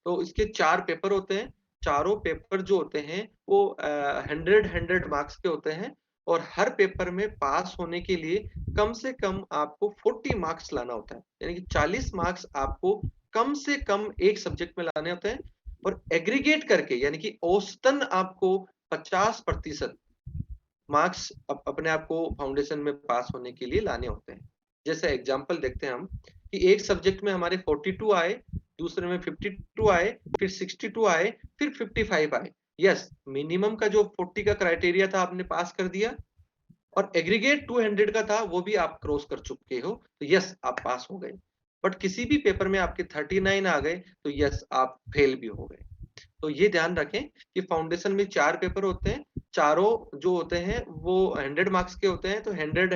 तो इसके 4 पेपर होते हैं। चारों पेपर जो होते हैं वो 100 मार्क्स के होते हैं, और हर पेपर में पास होने के लिए कम से कम आपको 40 मार्क्स लाना होता है, यानी कि 40 मार्क्स आपको कम से कम एक सब्जेक्ट में लाने होते हैं, और एग्रीगेट करके यानी कि औसतन आपको 50% मार्क्स अपने आप को फाउंडेशन में पास होने के लिए लाने होते हैं। जैसे एग्जांपल देखते हैं हम कि एक सब्जेक्ट में हमारे 42 आए, दूसरे में 52 आए, फिर 62 आए, फिर 55 आए। यस, मिनिमम का जो 40 का क्राइटेरिया था आपने पास कर दिया, और एग्रीगेट 200 का था वो भी आप क्रॉस कर चुके हो, तो यस आप पास हो गए। बट किसी भी पेपर में आपके 39 आ गए तो यस आप फेल भी हो गए। तो ये ध्यान रखें कि फाउंडेशन में 4 पेपर होते हैं, चारों जो होते हैं वो 100 मार्क्स के होते हैं, तो 100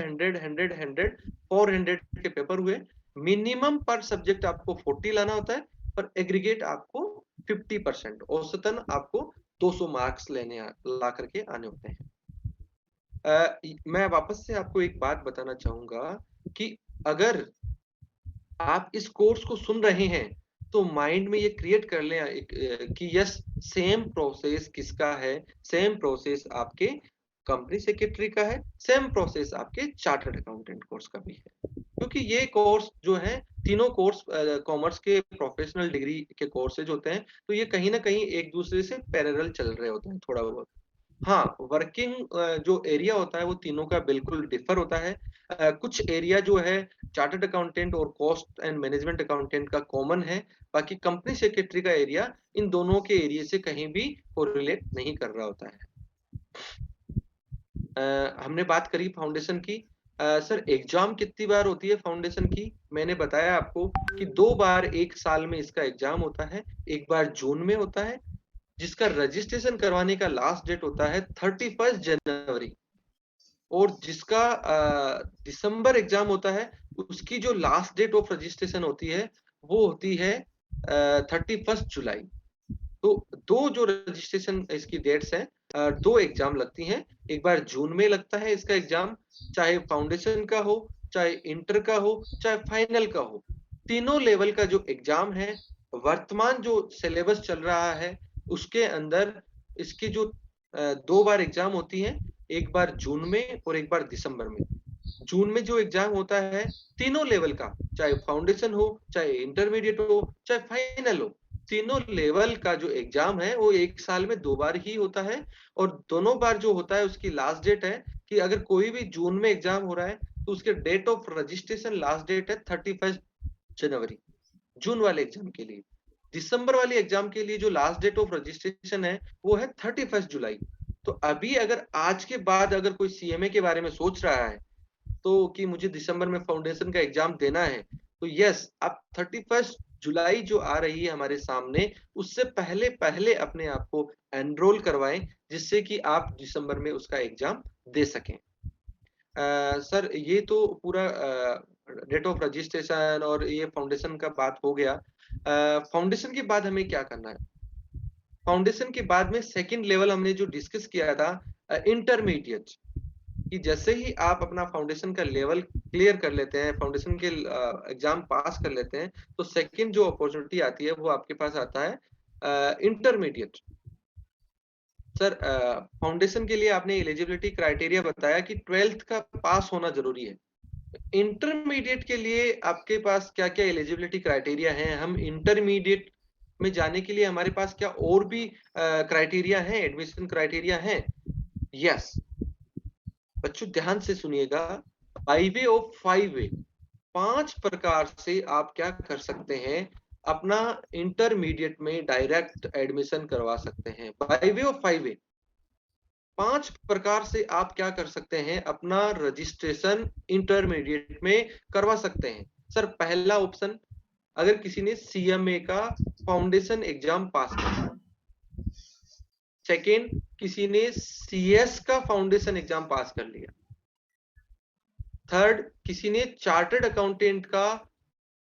400 के पेपर हुए। मिनिमम पर सब्जेक्ट आपको 40 लाना होता है, पर एग्रीगेट आपको 50%, औसतन आपको 200 मार्क्स ला करके आने होते हैं। मैं वापस से आपको एक बात बताना चाहूंगा कि अगर आप इस कोर्स को सुन रहे हैं तो माइंड में ये क्रिएट कर लें कि यस, सेम प्रोसेस किसका है, सेम प्रोसेस आपके कंपनी सेक्रेटरी का है, सेम प्रोसेस आपके चार्टर्ड अकाउंटेंट कोर्स का भी है, क्योंकि ये कोर्स जो है तीनों कोर्स कॉमर्स के प्रोफेशनल डिग्री के कोर्सेज होते हैं, तो ये कहीं ना कहीं एक दूसरे से पैरेलल चल रहे होते हैं थोड़ा बहुत। हाँ, वर्किंग जो एरिया होता है वो तीनों का बिल्कुल डिफर होता है। कुछ एरिया जो है चार्टर्ड अकाउंटेंट और कॉस्ट एंड मैनेजमेंट अकाउंटेंट का कॉमन है, बाकी कंपनी सेक्रेटरी का एरिया इन दोनों के एरिया से कहीं भी कोरिलेट नहीं कर रहा होता है। हमने बात करी फाउंडेशन की। सर एग्जाम कितनी बार होती है फाउंडेशन की? मैंने बताया आपको कि 2 बार एक साल में इसका एग्जाम होता है। एक बार जून में होता है, जिसका रजिस्ट्रेशन करवाने का लास्ट डेट होता है 31 जनवरी, और जिसका दिसंबर एग्जाम होता है उसकी जो लास्ट डेट ऑफ रजिस्ट्रेशन होती है वो होती है 31 जुलाई। तो दो जो रजिस्ट्रेशन इसकी डेट्स हैं, दो एग्जाम लगती हैं। एक बार जून में लगता है इसका एग्जाम, चाहे फाउंडेशन का हो, चाहे इंटर का हो, चाहे फाइनल का हो। तीनों लेवल का जो एग्जाम है, वर्तमान जो सिलेबस चल रहा है उसके अंदर इसकी जो 2 बार एग्जाम होती हैं, एक बार जून में और एक बार दिसंबर में। जून में जो एग्जाम होता है तीनों लेवल का, चाहे फाउंडेशन हो, चाहे इंटरमीडिएट हो, चाहे फाइनल हो, तीनों लेवल का जो एग्जाम है वो एक साल में 2 बार ही होता है। और दोनों बार जो होता है उसकी लास्ट डेट है कि अगर कोई भी जून में एग्जाम हो रहा है तो उसके date of registration last date है 31 जनवरी, जून वाले एग्जाम के लिए। दिसंबर वाले एग्जाम के लिए जो लास्ट डेट ऑफ रजिस्ट्रेशन है वो है 31 जुलाई। तो अभी अगर आज के बाद अगर कोई सीएमए के बारे में सोच रहा है तो कि मुझे दिसंबर में फाउंडेशन का एग्जाम देना है, तो यस आप 31 जुलाई जो आ रही है हमारे सामने, उससे पहले पहले अपने आप को एनरोल करवाएं, जिससे कि आप दिसंबर में उसका एग्जाम दे सकें। सर ये तो पूरा डेट ऑफ रजिस्ट्रेशन और ये फाउंडेशन का बात हो गया। फाउंडेशन के बाद हमें क्या करना है? फाउंडेशन के बाद में सेकंड लेवल हमने जो डिस्कस किया था इंटरमीडिएट, कि जैसे ही आप अपना फाउंडेशन का लेवल क्लियर कर लेते हैं, फाउंडेशन के एग्जाम पास कर लेते हैं, तो सेकंड जो अपॉर्चुनिटी आती है वो आपके पास आता है इंटरमीडिएट। सर फाउंडेशन के लिए आपने एलिजिबिलिटी क्राइटेरिया बताया कि 12th का पास होना जरूरी है। इंटरमीडिएट के लिए आपके पास क्या क्या एलिजिबिलिटी क्राइटेरिया हैं? हम इंटरमीडिएट में जाने के लिए हमारे पास क्या और भी क्राइटेरिया हैं, एडमिशन क्राइटेरिया हैं? यस, बच्चों ध्यान से सुनिएगा। बाई वे ऑफ 5 वे, 5 प्रकार से आप क्या कर सकते हैं, अपना इंटरमीडिएट में डायरेक्ट एडमिशन करवा सकते हैं। बाई वे ऑफ 5 वे, 5 प्रकार से आप क्या कर सकते हैं, अपना रजिस्ट्रेशन इंटरमीडिएट में करवा सकते हैं। सर पहला ऑप्शन, अगर किसी ने CMA का फाउंडेशन एग्जाम पास कर लिया, सेकेंड किसी ने CS का फाउंडेशन एग्जाम पास कर लिया, थर्ड किसी ने चार्टर्ड अकाउंटेंट का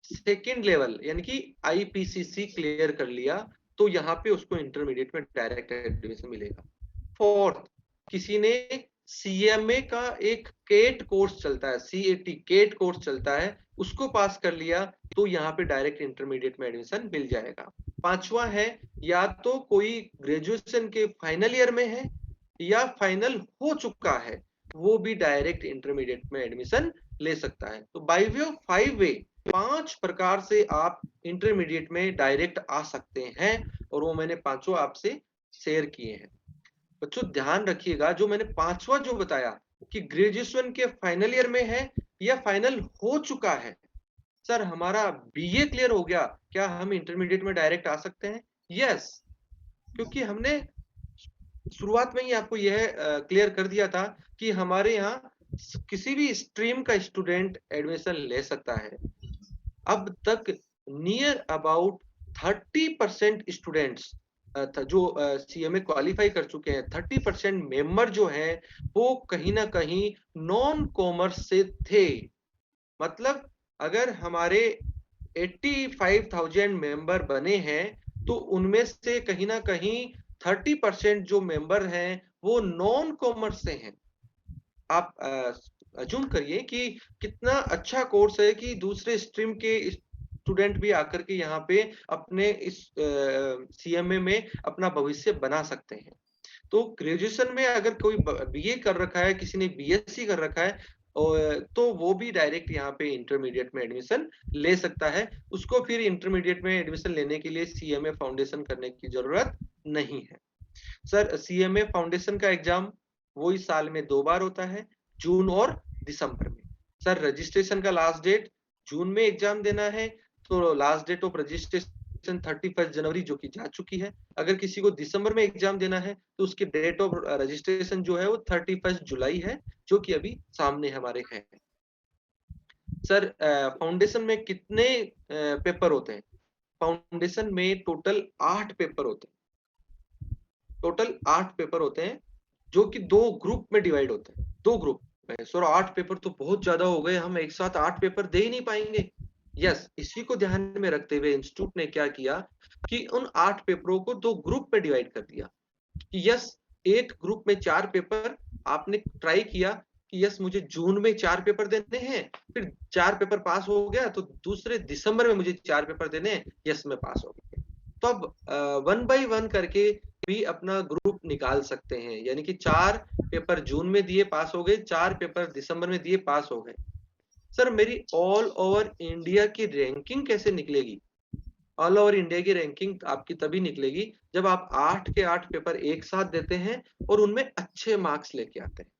सेकेंड लेवल यानी कि IPCC क्लियर कर लिया, तो यहाँ पे उसको इंटरमीडिएट में डायरेक्ट एडमिशन मिलेगा। फोर्थ किसी ने CMA का एक केट कोर्स चलता है, CAT केट कोर्स चलता है, उसको पास कर लिया तो यहाँ पे डायरेक्ट इंटरमीडिएट में एडमिशन मिल जाएगा। पांचवा है या तो कोई ग्रेजुएशन के फाइनल ईयर में है या फाइनल हो चुका है, वो भी डायरेक्ट इंटरमीडिएट में एडमिशन ले सकता है। तो बाय वे ऑफ 5 वे, 5 प्रकार से आप इंटरमीडिएट में डायरेक्ट आ सकते हैं, और वो मैंने पांचों आपसे शेयर किए हैं। बच्चों ध्यान रखिएगा, जो मैंने पांचवा जो बताया कि ग्रेजुएशन के फाइनल ईयर में है या फाइनल हो चुका है, सर हमारा BA क्लियर हो गया, क्या हम इंटरमीडिएट में डायरेक्ट आ सकते हैं? यस, क्योंकि हमने शुरुआत में ही आपको यह क्लियर कर दिया था कि हमारे यहाँ किसी भी स्ट्रीम का स्टूडेंट एडमिशन ले सकता है। अब तक नियर अबाउट 30% स्टूडेंट्स जो CMA क्वालिफाई कर चुके हैं, 30% मेंबर जो हैं वो कहीं ना कहीं नॉन कॉमर्स से थे। मतलब अगर हमारे 85,000 मेंबर बने हैं तो उनमें से कहीं ना कहीं 30% जो मेंबर हैं वो नॉन कॉमर्स से हैं। आप अज्यूम करिए कि कितना अच्छा कोर्स है कि दूसरे स्ट्रीम के स्टूडेंट भी आकर के यहाँ पे अपने इस CMA में अपना भविष्य बना सकते हैं। तो ग्रेजुएशन में अगर कोई BA कर रखा है, किसी ने BSc कर रखा है, तो वो भी डायरेक्ट यहाँ पे इंटरमीडिएट में एडमिशन ले सकता है। उसको फिर इंटरमीडिएट में एडमिशन लेने के लिए CMA फाउंडेशन करने की जरूरत नहीं है। सर CMA फाउंडेशन का एग्जाम वही साल में 2 बार होता है, जून और दिसंबर में। सर रजिस्ट्रेशन का लास्ट डेट जून में एग्जाम देना है, तो लास्ट डेट ऑफ रजिस्ट्रेशन 31 जनवरी जो कि जा चुकी है। अगर किसी को दिसंबर में एग्जाम देना है तो उसकी डेट ऑफ रजिस्ट्रेशन जो है वो 31 जुलाई है, जो कि अभी सामने हमारे है। सर फाउंडेशन में कितने पेपर होते हैं? फाउंडेशन में टोटल 8 पेपर होते हैं। टोटल 8 पेपर होते हैं जो कि 2 ग्रुप में डिवाइड होते हैं, 2 ग्रुप में। सर 8 पेपर तो बहुत ज्यादा हो गए, हम एक साथ 8 पेपर दे ही नहीं पाएंगे। यस, इसी को ध्यान में रखते हुए इंस्टीट्यूट ने क्या किया कि उन 8 पेपरों को 2 ग्रुप में डिवाइड कर दिया कि यस, एक ग्रुप में 4 पेपर आपने ट्राई किया कि यस मुझे जून में 4 पेपर देने हैं, फिर 4 पेपर पास हो गया तो दूसरे दिसंबर में मुझे 4 पेपर देने हैं, यस मैं पास हो गया। तो अब 1 बाय 1 करके भी अपना ग्रुप निकाल सकते हैं, यानी कि 4 पेपर जून में दिए पास हो गए, 4 पेपर दिसंबर में दिए पास हो गए। सर मेरी ऑल ओवर इंडिया की रैंकिंग कैसे निकलेगी? ऑल ओवर इंडिया की रैंकिंग आपकी तभी निकलेगी जब आप 8 के 8 पेपर एक साथ देते हैं और उनमें अच्छे मार्क्स लेके आते हैं।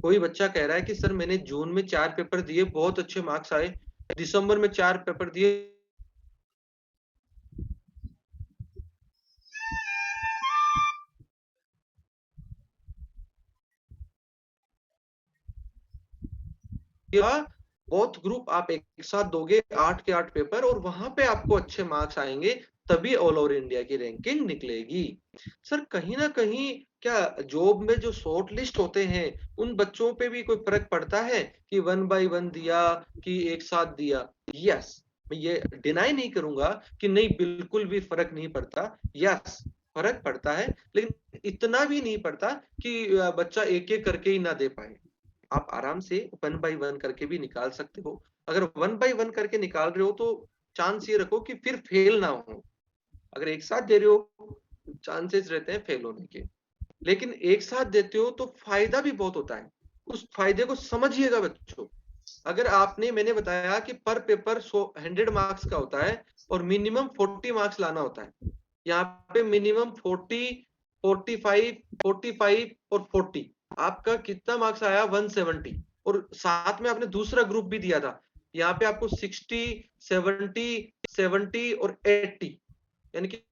कोई बच्चा कह रहा है कि सर मैंने जून में 4 पेपर दिए, बहुत अच्छे मार्क्स आए, दिसंबर में 4 पेपर दिए, बहुत ग्रुप आप एक साथ दोगे 8 के 8 पेपर और वहां पे आपको अच्छे मार्क्स आएंगे, तभी ऑल ओवर इंडिया की रैंकिंग निकलेगी। सर कहीं ना कहीं क्या जॉब में जो शॉर्ट लिस्ट होते हैं उन बच्चों पे भी कोई फर्क पड़ता है कि 1 बाय 1 दिया कि एक साथ दिया? यस, मैं ये डिनाई नहीं करूंगा कि नहीं, बिल्कुल भी फर्क नहीं पड़ता। यस, फर्क पड़ता है, लेकिन इतना भी नहीं पड़ता कि बच्चा एक एक करके ही ना दे पाए। आप आराम से 1 बाय 1 करके भी निकाल सकते हो। अगर 1 बाय 1 करके निकाल रहे हो तो चांस ये रखो कि फिर फेल ना हो। अगर एक साथ दे रहे हो चांसेस रहते हैं फेल होने के, लेकिन एक साथ देते हो तो फायदा भी बहुत होता है। उस फायदे को समझिएगा बच्चों। अगर आपने, मैंने बताया कि पर पेपर 100 मार्क्स का होता है और मिनिमम 40 मार्क्स लाना होता है। यहाँ पे मिनिमम 40, 45, 45 और 40, आपका कितना मार्क्स आया? 170। और साथ में आपने दूसरा ग्रुप भी दिया था, यहाँ पे आपको 60, 70, 70 और 80, यानी कि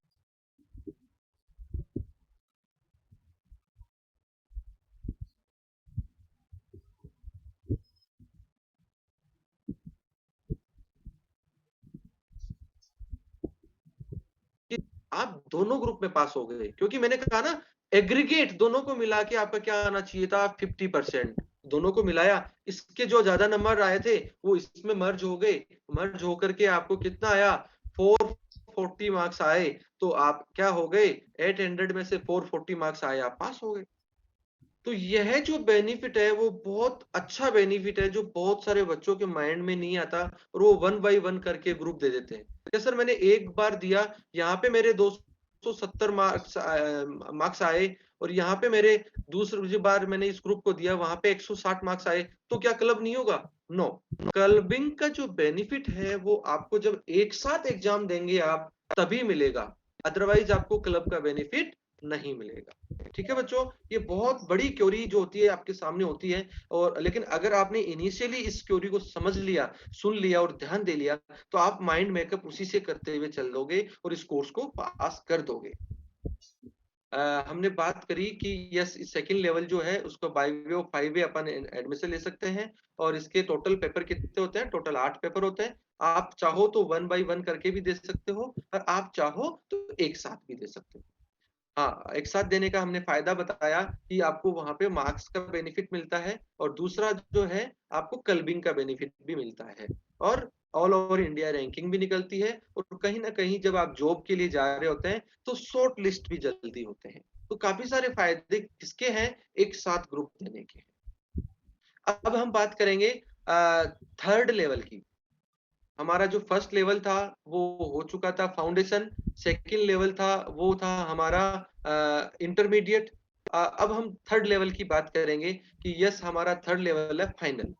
दोनों ग्रुप में पास हो गए, क्योंकि मैंने कहा ना एग्रीगेट दोनों को मिला के आपका क्या आना चाहिए था, 50%। दोनों को मिलाया, इसके जो ज्यादा नंबर आए थे वो इसमें मर्ज हो गए, मर्ज होकर के आपको कितना आया, 440 मार्क्स आए। तो आप क्या हो गए, 800 में से 440 मार्क्स आए, आप पास हो गए। तो यह जो बेनिफिट है वो बहुत अच्छा बेनिफिट है, जो बहुत सारे बच्चों के माइंड में नहीं आता, और वो 1 बाय 1 करके ग्रुप दे देते हैं। जैसे सर मैंने एक बार दिया, यहाँ पे मेरे 270 मार्क्स आए, और यहाँ पे मेरे दूसरी बार मैंने इस ग्रुप को दिया, वहां पे 160 मार्क्स आए, तो क्या क्लब नहीं होगा? नो। क्लबिंग का जो बेनिफिट है वो आपको जब एक साथ एग्जाम देंगे आप, तभी मिलेगा, अदरवाइज आपको क्लब का बेनिफिट नहीं मिलेगा। ठीक है बच्चों, ये बहुत बड़ी क्योरी जो होती है आपके सामने होती है, और लेकिन अगर आपने इनिशियली इस क्योरी को समझ लिया, सुन लिया और ध्यान दे लिया, तो आप माइंड मेकअप उसी से करते हुए चल दोगे और इस कोर्स को पास कर दोगे। हमने बात करी कि यस, सेकंड लेवल जो है उसको by way of 5 way upon admission ले सकते हैं, और इसके टोटल पेपर कितने होते हैं, टोटल 8 पेपर होते हैं। आप चाहो तो 1 बाय 1 करके भी दे सकते हो, और आप चाहो तो एक साथ भी दे सकते हो। हाँ, एक साथ देने का हमने फायदा बताया कि आपको वहां पे मार्क्स का बेनिफिट मिलता है, और दूसरा जो है आपको क्लबिंग का बेनिफिट भी मिलता है, और ऑल ओवर इंडिया रैंकिंग भी निकलती है, और कहीं ना कहीं जब आप जॉब के लिए जा रहे होते हैं तो शॉर्ट लिस्ट भी जल्दी होते हैं। तो काफी सारे फायदे किसके हैं, एक साथ ग्रुप देने के। अब हम बात करेंगे थर्ड लेवल की। हमारा जो फर्स्ट लेवल था वो हो चुका था फाउंडेशन, सेकंड लेवल था वो था हमारा इंटरमीडिएट। अब हम थर्ड लेवल की बात करेंगे कि यस, हमारा थर्ड लेवल है फाइनल।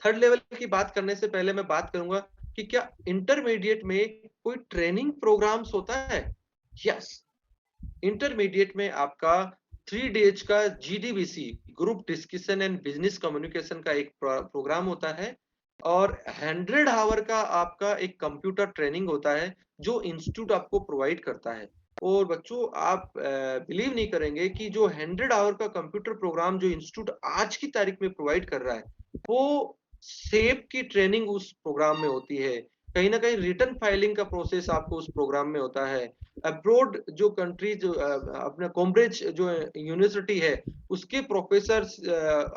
थर्ड लेवल की बात करने से पहले मैं बात करूंगा कि क्या इंटरमीडिएट में कोई ट्रेनिंग प्रोग्राम्स होता है? यस, इंटरमीडिएट में आपका 3 डेज का GDBC, group discussion and business communication का एक प्रोग्राम होता है, और 100 आवर का आपका एक कंप्यूटर ट्रेनिंग होता है जो इंस्टीट्यूट आपको प्रोवाइड करता है। और बच्चों, आप बिलीव नहीं करेंगे कि जो 100 आवर का कंप्यूटर प्रोग्राम जो इंस्टीट्यूट आज की तारीख में प्रोवाइड कर रहा है, वो सेप की ट्रेनिंग उस प्रोग्राम में होती है। कहीं ना कहीं रिटर्न फाइलिंग का प्रोसेस आपको उस प्रोग्राम में होता है। अब्रोड जो कंट्री, जो अपना कॉम्ब्रिज जो यूनिवर्सिटी है, उसके प्रोफेसर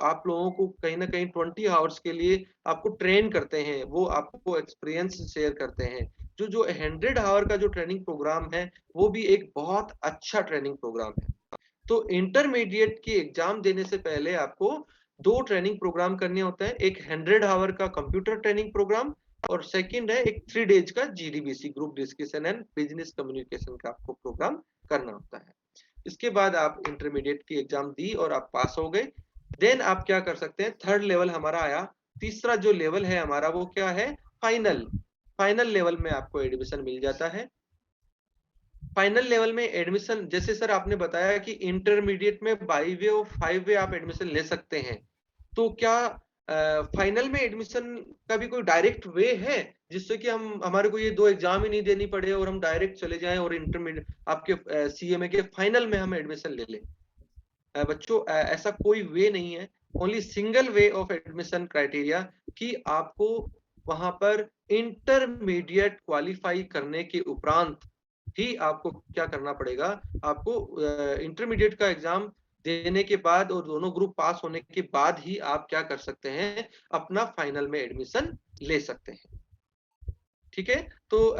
आप लोगों को कहीं ना कहीं 20 आवर्स के लिए आपको ट्रेन करते हैं, वो आपको एक्सपीरियंस शेयर करते हैं। जो जो 100 आवर का जो ट्रेनिंग प्रोग्राम है वो भी एक बहुत अच्छा ट्रेनिंग प्रोग्राम है। तो इंटरमीडिएट की एग्जाम देने से पहले आपको 2 ट्रेनिंग प्रोग्राम करने होते हैं, एक 100 आवर का कंप्यूटर ट्रेनिंग प्रोग्राम, और सेकंड है एक 3 डेज का GDBC, group discussion and business communication का आपको प्रोग्राम करना होता है। इसके बाद आप इंटरमीडिएट की एग्जाम दी और आप पास हो गए। देन आप क्या कर सकते हैं, थर्ड लेवल हमारा आया। तीसरा जो लेवल है हमारा वो क्या है, फाइनल। फाइनल लेवल में आपको एडमिशन मिल जाता है। फाइनल लेवल में एडमिशन, जैसे सर आपने बताया कि इंटरमीडिएट में बाई वे और 5 वे आप एडमिशन ले सकते हैं, तो क्या फाइनल में एडमिशन का भी कोई डायरेक्ट वे है जिससे कि हम हमारे को ये 2 एग्जाम ही नहीं देनी पड़े और हम डायरेक्ट चले जाएं और इंटरमीडिएट आपके सीएमए के फाइनल में हम एडमिशन ले लें? बच्चों, ऐसा कोई वे नहीं है। Only single way of admission criteria कि आपको वहां पर इंटरमीडिएट क्वालिफाई करने के उपरांत ही आपको क्या करना पड़ेगा, आपको इंटरमीडिएट का एग्जाम देने के बाद और दोनों ग्रुप पास होने के बाद ही आप क्या कर सकते हैं, अपना फाइनल में एडमिशन ले सकते हैं। ठीक है, तो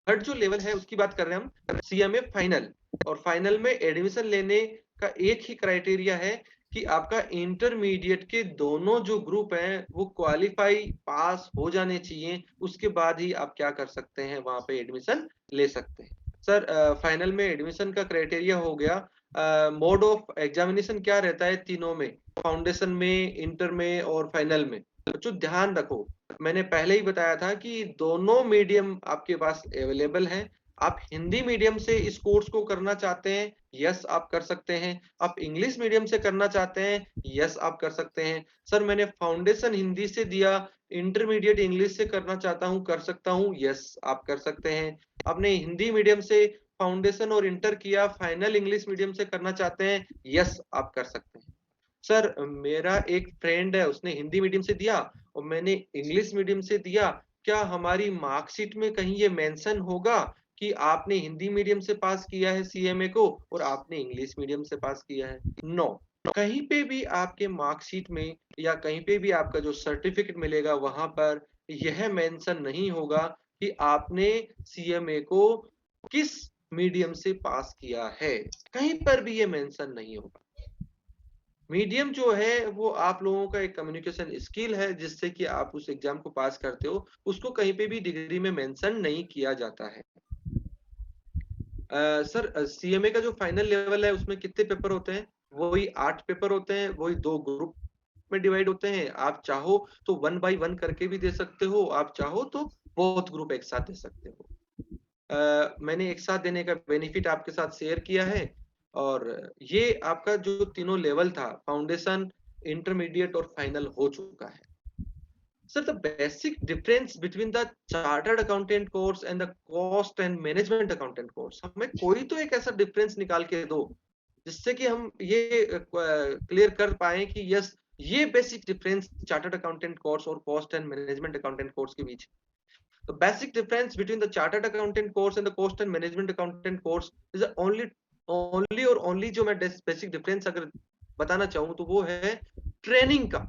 थर्ड जो लेवल है उसकी बात कर रहे हैं हम, सीएमए फाइनल। और फाइनल में एडमिशन लेने का एक ही क्राइटेरिया है कि आपका इंटरमीडिएट के दोनों जो ग्रुप हैं वो क्वालिफाई पास हो जाने चाहिए, उसके बाद ही आप क्या कर सकते हैं, वहां पे एडमिशन ले सकते हैं। सर, फाइनल में एडमिशन का क्राइटेरिया हो गया। मोड ऑफ एग्जामिनेशन क्या रहता है तीनों में, फाउंडेशन में, इंटर में और फाइनल में? बच्चों ध्यान रखो, मैंने पहले ही बताया था कि दोनों मीडियम आपके पास अवेलेबल हैं। आप हिंदी मीडियम से इस कोर्स को करना चाहते हैं, यस आप कर सकते हैं। आप इंग्लिश मीडियम से करना चाहते हैं, यस आप कर सकते हैं। सर मैंने फाउंडेशन हिंदी से दिया, इंटरमीडिएट इंग्लिश से करना चाहता हूं, कर सकता हूं, यस आप कर सकते हैं। आपने हिंदी मीडियम से फाउंडेशन और इंटर किया, फाइनल इंग्लिश मीडियम से करना चाहते हैं, यस आप कर सकते हैं। सर मेरा एक फ्रेंड है, उसने हिंदी मीडियम से दिया और मैंने इंग्लिश मीडियम से दिया, क्या हमारी मार्कशीट में कहीं ये मेंशन होगा कि आपने हिंदी मीडियम से पास किया है सीएमए को और आपने इंग्लिश मीडियम से पास किया है। नो, कहीं पे भी आपके मार्कशीट में या कहीं पे भी आपका जो सर्टिफिकेट मिलेगा वहां पर यह मेंशन नहीं होगा कि आपने सीएमए को किस मीडियम से पास किया है। कहीं पर भी ये मेंशन नहीं होगा। मीडियम जो है वो आप लोगों का एक कम्युनिकेशन स्किल है जिससे कि आप उस एग्जाम को पास करते हो, उसको कहीं पे भी डिग्री में मेंशन नहीं किया जाता है। सर, सीएमए का जो फाइनल लेवल है उसमें कितने पेपर होते हैं? वही 8 पेपर होते हैं, वही 2 ग्रुप में डिवाइड होते हैं। आप चाहो तो 1 बाय 1 करके भी दे सकते हो, आप चाहो तो बहुत ग्रुप एक साथ दे सकते हो। मैंने एक साथ देने का बेनिफिट आपके साथ शेयर किया है और ये आपका जो तीनों लेवल था, फाउंडेशन, इंटरमीडिएट और फाइनल हो चुका है। Sir, the basic difference between the chartered accountant course and the cost and management accountant course, हमें कोई तो एक ऐसा डिफरेंस निकाल के दो जिससे कि हम ये क्लियर कर पाए कि यस, ये basic difference chartered accountant course और cost and management accountant course के बीच। The basic difference between the chartered accountant course and the cost and management accountant course is only जो मैं बेसिक डिफरेंस अगर बताना चाहूँ तो वो है ट्रेनिंग का,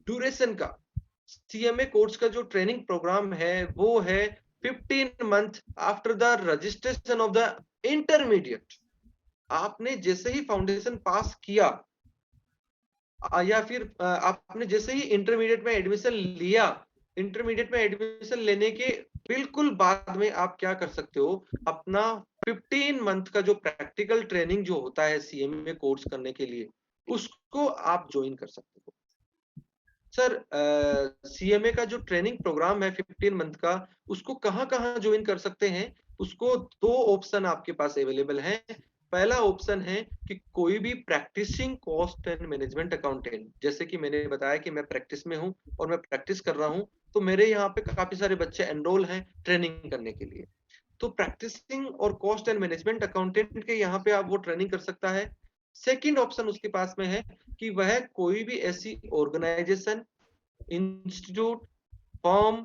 ड्यूरेशन का। सीएमए कोर्स का जो ट्रेनिंग प्रोग्राम है वो है 15 month after the registration of the intermediate. आपने जैसे ही फाउंडेशन पास किया या फिर आपने जैसे ही इंटरमीडिएट में एडमिशन लिया, इंटरमीडिएट में एडमिशन लेने के बिल्कुल बाद में आप क्या कर सकते हो, अपना 15 मंथ का जो प्रैक्टिकल ट्रेनिंग जो होता है सीएमए कोर्स करने के लिए, उसको आप ज्वाइन कर सकते हो। सर, सीएमए का जो ट्रेनिंग प्रोग्राम है 15 मंथ का, उसको कहाँ-कहाँ ज्वाइन कर सकते हैं? उसको 2 ऑप्शन आपके पास अवेलेबल हैं। पहला ऑप्शन है कि कोई भी practising cost and management accountant, जैसे कि मैंने बताया कि मैं प्रैक्टिस में हूँ और मैं प्रैक्टिस कर रहा हूँ, तो मेरे यहाँ पे काफ़ी सारे बच्चे एनरोल हैं ट्रेनिंग करने के लिए। तो प्रैक्टिसिंग और कॉस्ट एंड मैनेजमेंट अकाउंटेंट के यहाँ पे आप वो ट्रेनिंग कर सकता है। सेकंड ऑप्शन उसके पास में है कि वह कोई भी ऐसी organisation, institute, firm,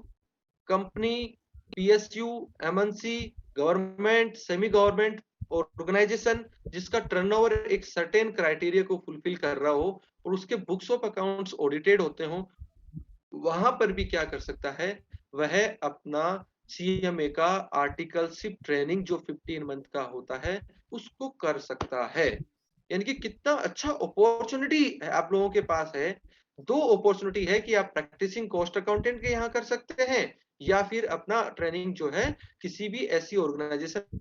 company, PSU, MNC, government, semi government organisation जिसका टर्नओवर एक सर्टेन क्राइटेरिया को फुलफिल कर रहा हो और उसके बुक्स ऑफ अकाउंट्स ऑडिटेड होते हो, वहां पर भी क्या कर सकता है, वह अपना सीएमए का आर्टिकलशिप ट्रेनिंग जो 15 मंथ का होता है उसको कर सकता है। यानी कि कितना अच्छा अपॉर्चुनिटी आप लोगों के पास है। 2 अपॉर्चुनिटी है कि आप प्रैक्टिसिंग कॉस्ट अकाउंटेंट के यहाँ कर सकते हैं या फिर अपना ट्रेनिंग जो है किसी भी ऐसी ऑर्गेनाइजेशन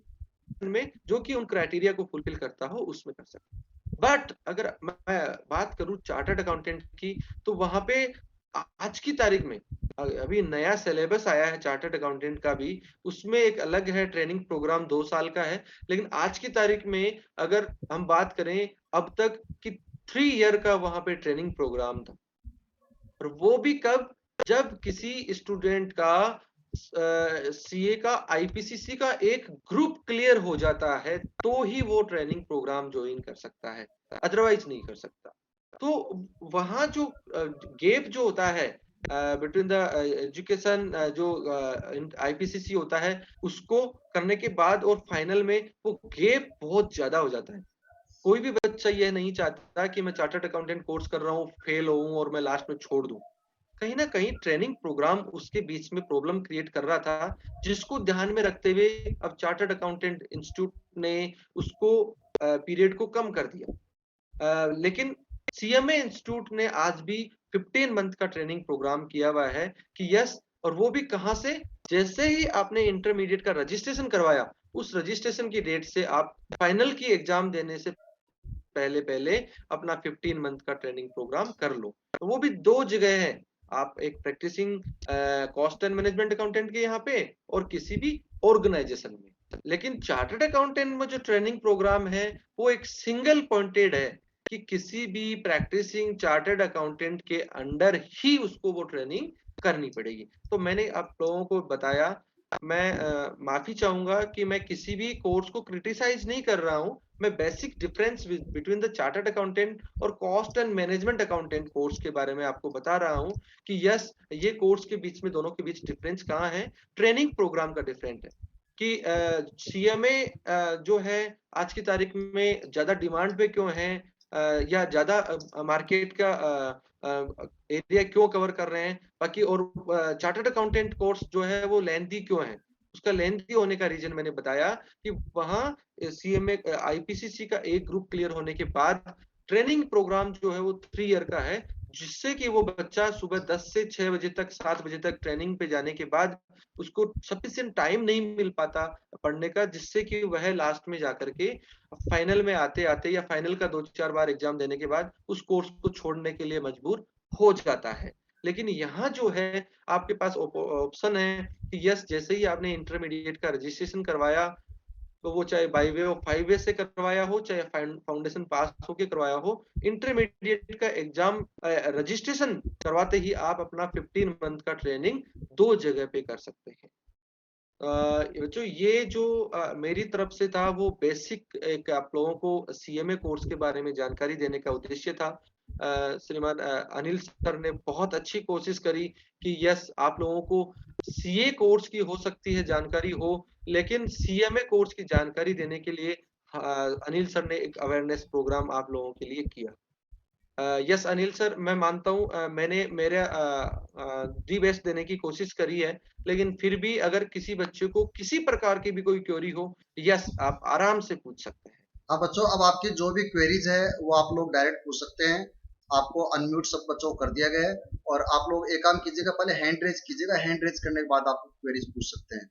में जो कि उन क्राइटेरिया को फुलफिल करता हो उसमें कर सकते हैं। बट अगर मैं बात करूं चार्टर्ड अकाउंटेंट की, तो वहां पे आज की तारीख में अभी नया सिलेबस आया है चार्टर्ड अकाउंटेंट का भी, उसमें एक अलग है ट्रेनिंग प्रोग्राम 2 साल का है। लेकिन आज की तारीख में अगर हम बात करें अब तक कि 3 ईयर का वहां पे ट्रेनिंग प्रोग्राम था, और वो भी कब, जब किसी स्टूडेंट का सीए का आईपीसीसी का एक ग्रुप क्लियर हो जाता है तो ही वो ट्रेनिंग प्रोग्राम ज्वाइन कर सकता है, अदरवाइज नहीं कर सकता। तो वहां जो गेप जो होता है बिटवीन द एजुकेशन, जो आईपीसीसी होता है उसको करने के बाद और फाइनल में वो गेप बहुत ज्यादा हो जाता है। कोई भी बच्चा यह नहीं चाहता कि मैं चार्टर्ड अकाउंटेंट कोर्स कर रहा हूँ, फेल होऊं और मैं लास्ट में छोड़ दूं। कहीं ना कहीं ट्रेनिंग प्रोग्राम उसके बीच में प्रॉब्लम क्रिएट कर रहा था, जिसको ध्यान में रखते हुए अब चार्टर्ड अकाउंटेंट इंस्टीट्यूट ने उसको पीरियड को कम कर दिया। लेकिन सीएमए इंस्टीट्यूट ने आज भी 15 मंथ का ट्रेनिंग प्रोग्राम किया हुआ है कि यस, और वो भी कहां से, जैसे ही आपने इंटरमीडिएट का रजिस्ट्रेशन करवाया उस रजिस्ट्रेशन की डेट से आप फाइनल की एग्जाम देने से पहले पहले अपना 15 मंथ का ट्रेनिंग प्रोग्राम कर लो। तो वो भी 2 जगह है, आप एक practising cost and management accountant के यहाँ पे और किसी भी ऑर्गेनाइजेशन में। लेकिन चार्टर्ड अकाउंटेंट में जो ट्रेनिंग प्रोग्राम है वो एक सिंगल पॉइंटेड है कि किसी भी प्रैक्टिसिंग चार्टर्ड अकाउंटेंट के अंडर ही उसको वो ट्रेनिंग करनी पड़ेगी। तो मैंने आप लोगों को बताया। मैं माफी चाहूंगा कि मैं किसी भी कोर्स को क्रिटिसाइज नहीं कर रहा हूं, मैं basic difference between the chartered accountant और cost and management accountant course के बारे में आपको बता रहा हूं कि यस, ये कोर्स के बीच में, दोनों के बीच डिफरेंस कहाँ है। ट्रेनिंग प्रोग्राम का डिफरेंट है कि सीएमए जो है आज की तारीख में ज़्यादा डिमांड पे क्यों है, या ज़्यादा मार्केट का एरिया क्यों कवर कर रहे हैं। बाकी और चार्टर्ड अकाउंटेंट कोर्स जो है वो लेंथी क्यों है, उसका लेंथी होने का रीज़न मैंने बताया कि वहाँ सीएमए आईपीसीसी का एक ग्रुप क्लियर होने के बाद ट्रेनिंग प्रोग्राम जो है वो 3 ईयर का है, जिससे कि वो बच्चा सुबह 10 से 6 बजे तक, 7 बजे तक ट्रेनिंग पे जाने के बाद उसको सफिशिएंट टाइम नहीं मिल पाता पढ़ने का, जिससे कि वह लास्ट में जाकर के फाइनल में आते-आते या फाइनल का 2-4 बार एग्ज़ाम देने के बाद उस कोर्स को छोड़ने के लिए मजबूर हो जाता है। लेकिन यहाँ जो है आपके पास ऑप्शन है कि यस, जैसे ही आपने इंटरमीडिएट का रजिस्ट्रेशन करवाया, तो वो चाहे बाय वे ऑफ 5 वे से करवाया हो, चाहे फाउंडेशन पास होके करवाया हो, इंटरमीडिएट का एग्ज़ाम रजिस्ट्रेशन करवाते ही आप अपना 15 मंथ का ट्रेनिंग 2 जगह पे कर सकते हैं। जो ये जो मेरी तरफ से था वो बेसिक एक आप लोगों को सीएमए कोर्स के बारे में जानकारी देने का उद्देश्य था। श्रीमान अनिल सर ने बहुत अच्छी कोशिश करी कि यस, आप लोगों को सीए कोर्स की हो सकती है जानकारी हो, लेकिन सीएमए कोर्स की जानकारी देने के लिए अनिल सर ने एक अवेयरनेस प्रोग्राम आप लोगों के लिए किया। यस अनिल सर, मैं मानता हूँ मैंने मेरा दी बेस्ट देने की कोशिश करी है, लेकिन फिर भी अगर किसी बच्चे को किसी प्रकार की भी कोई क्वेरी हो, यस आप आराम से पूछ सकते हैं। हाँ बच्चों, अब आपकी जो भी क्वेरीज है वो आप लोग डायरेक्ट पूछ सकते हैं। आपको अनम्यूट सब बच्चों को कर दिया गया है, और आप लोग एक काम कीजिएगा, पहले हैंड रेज कीजिएगा, हैंड रेज करने के बाद आप क्वेरीज पूछ सकते हैं।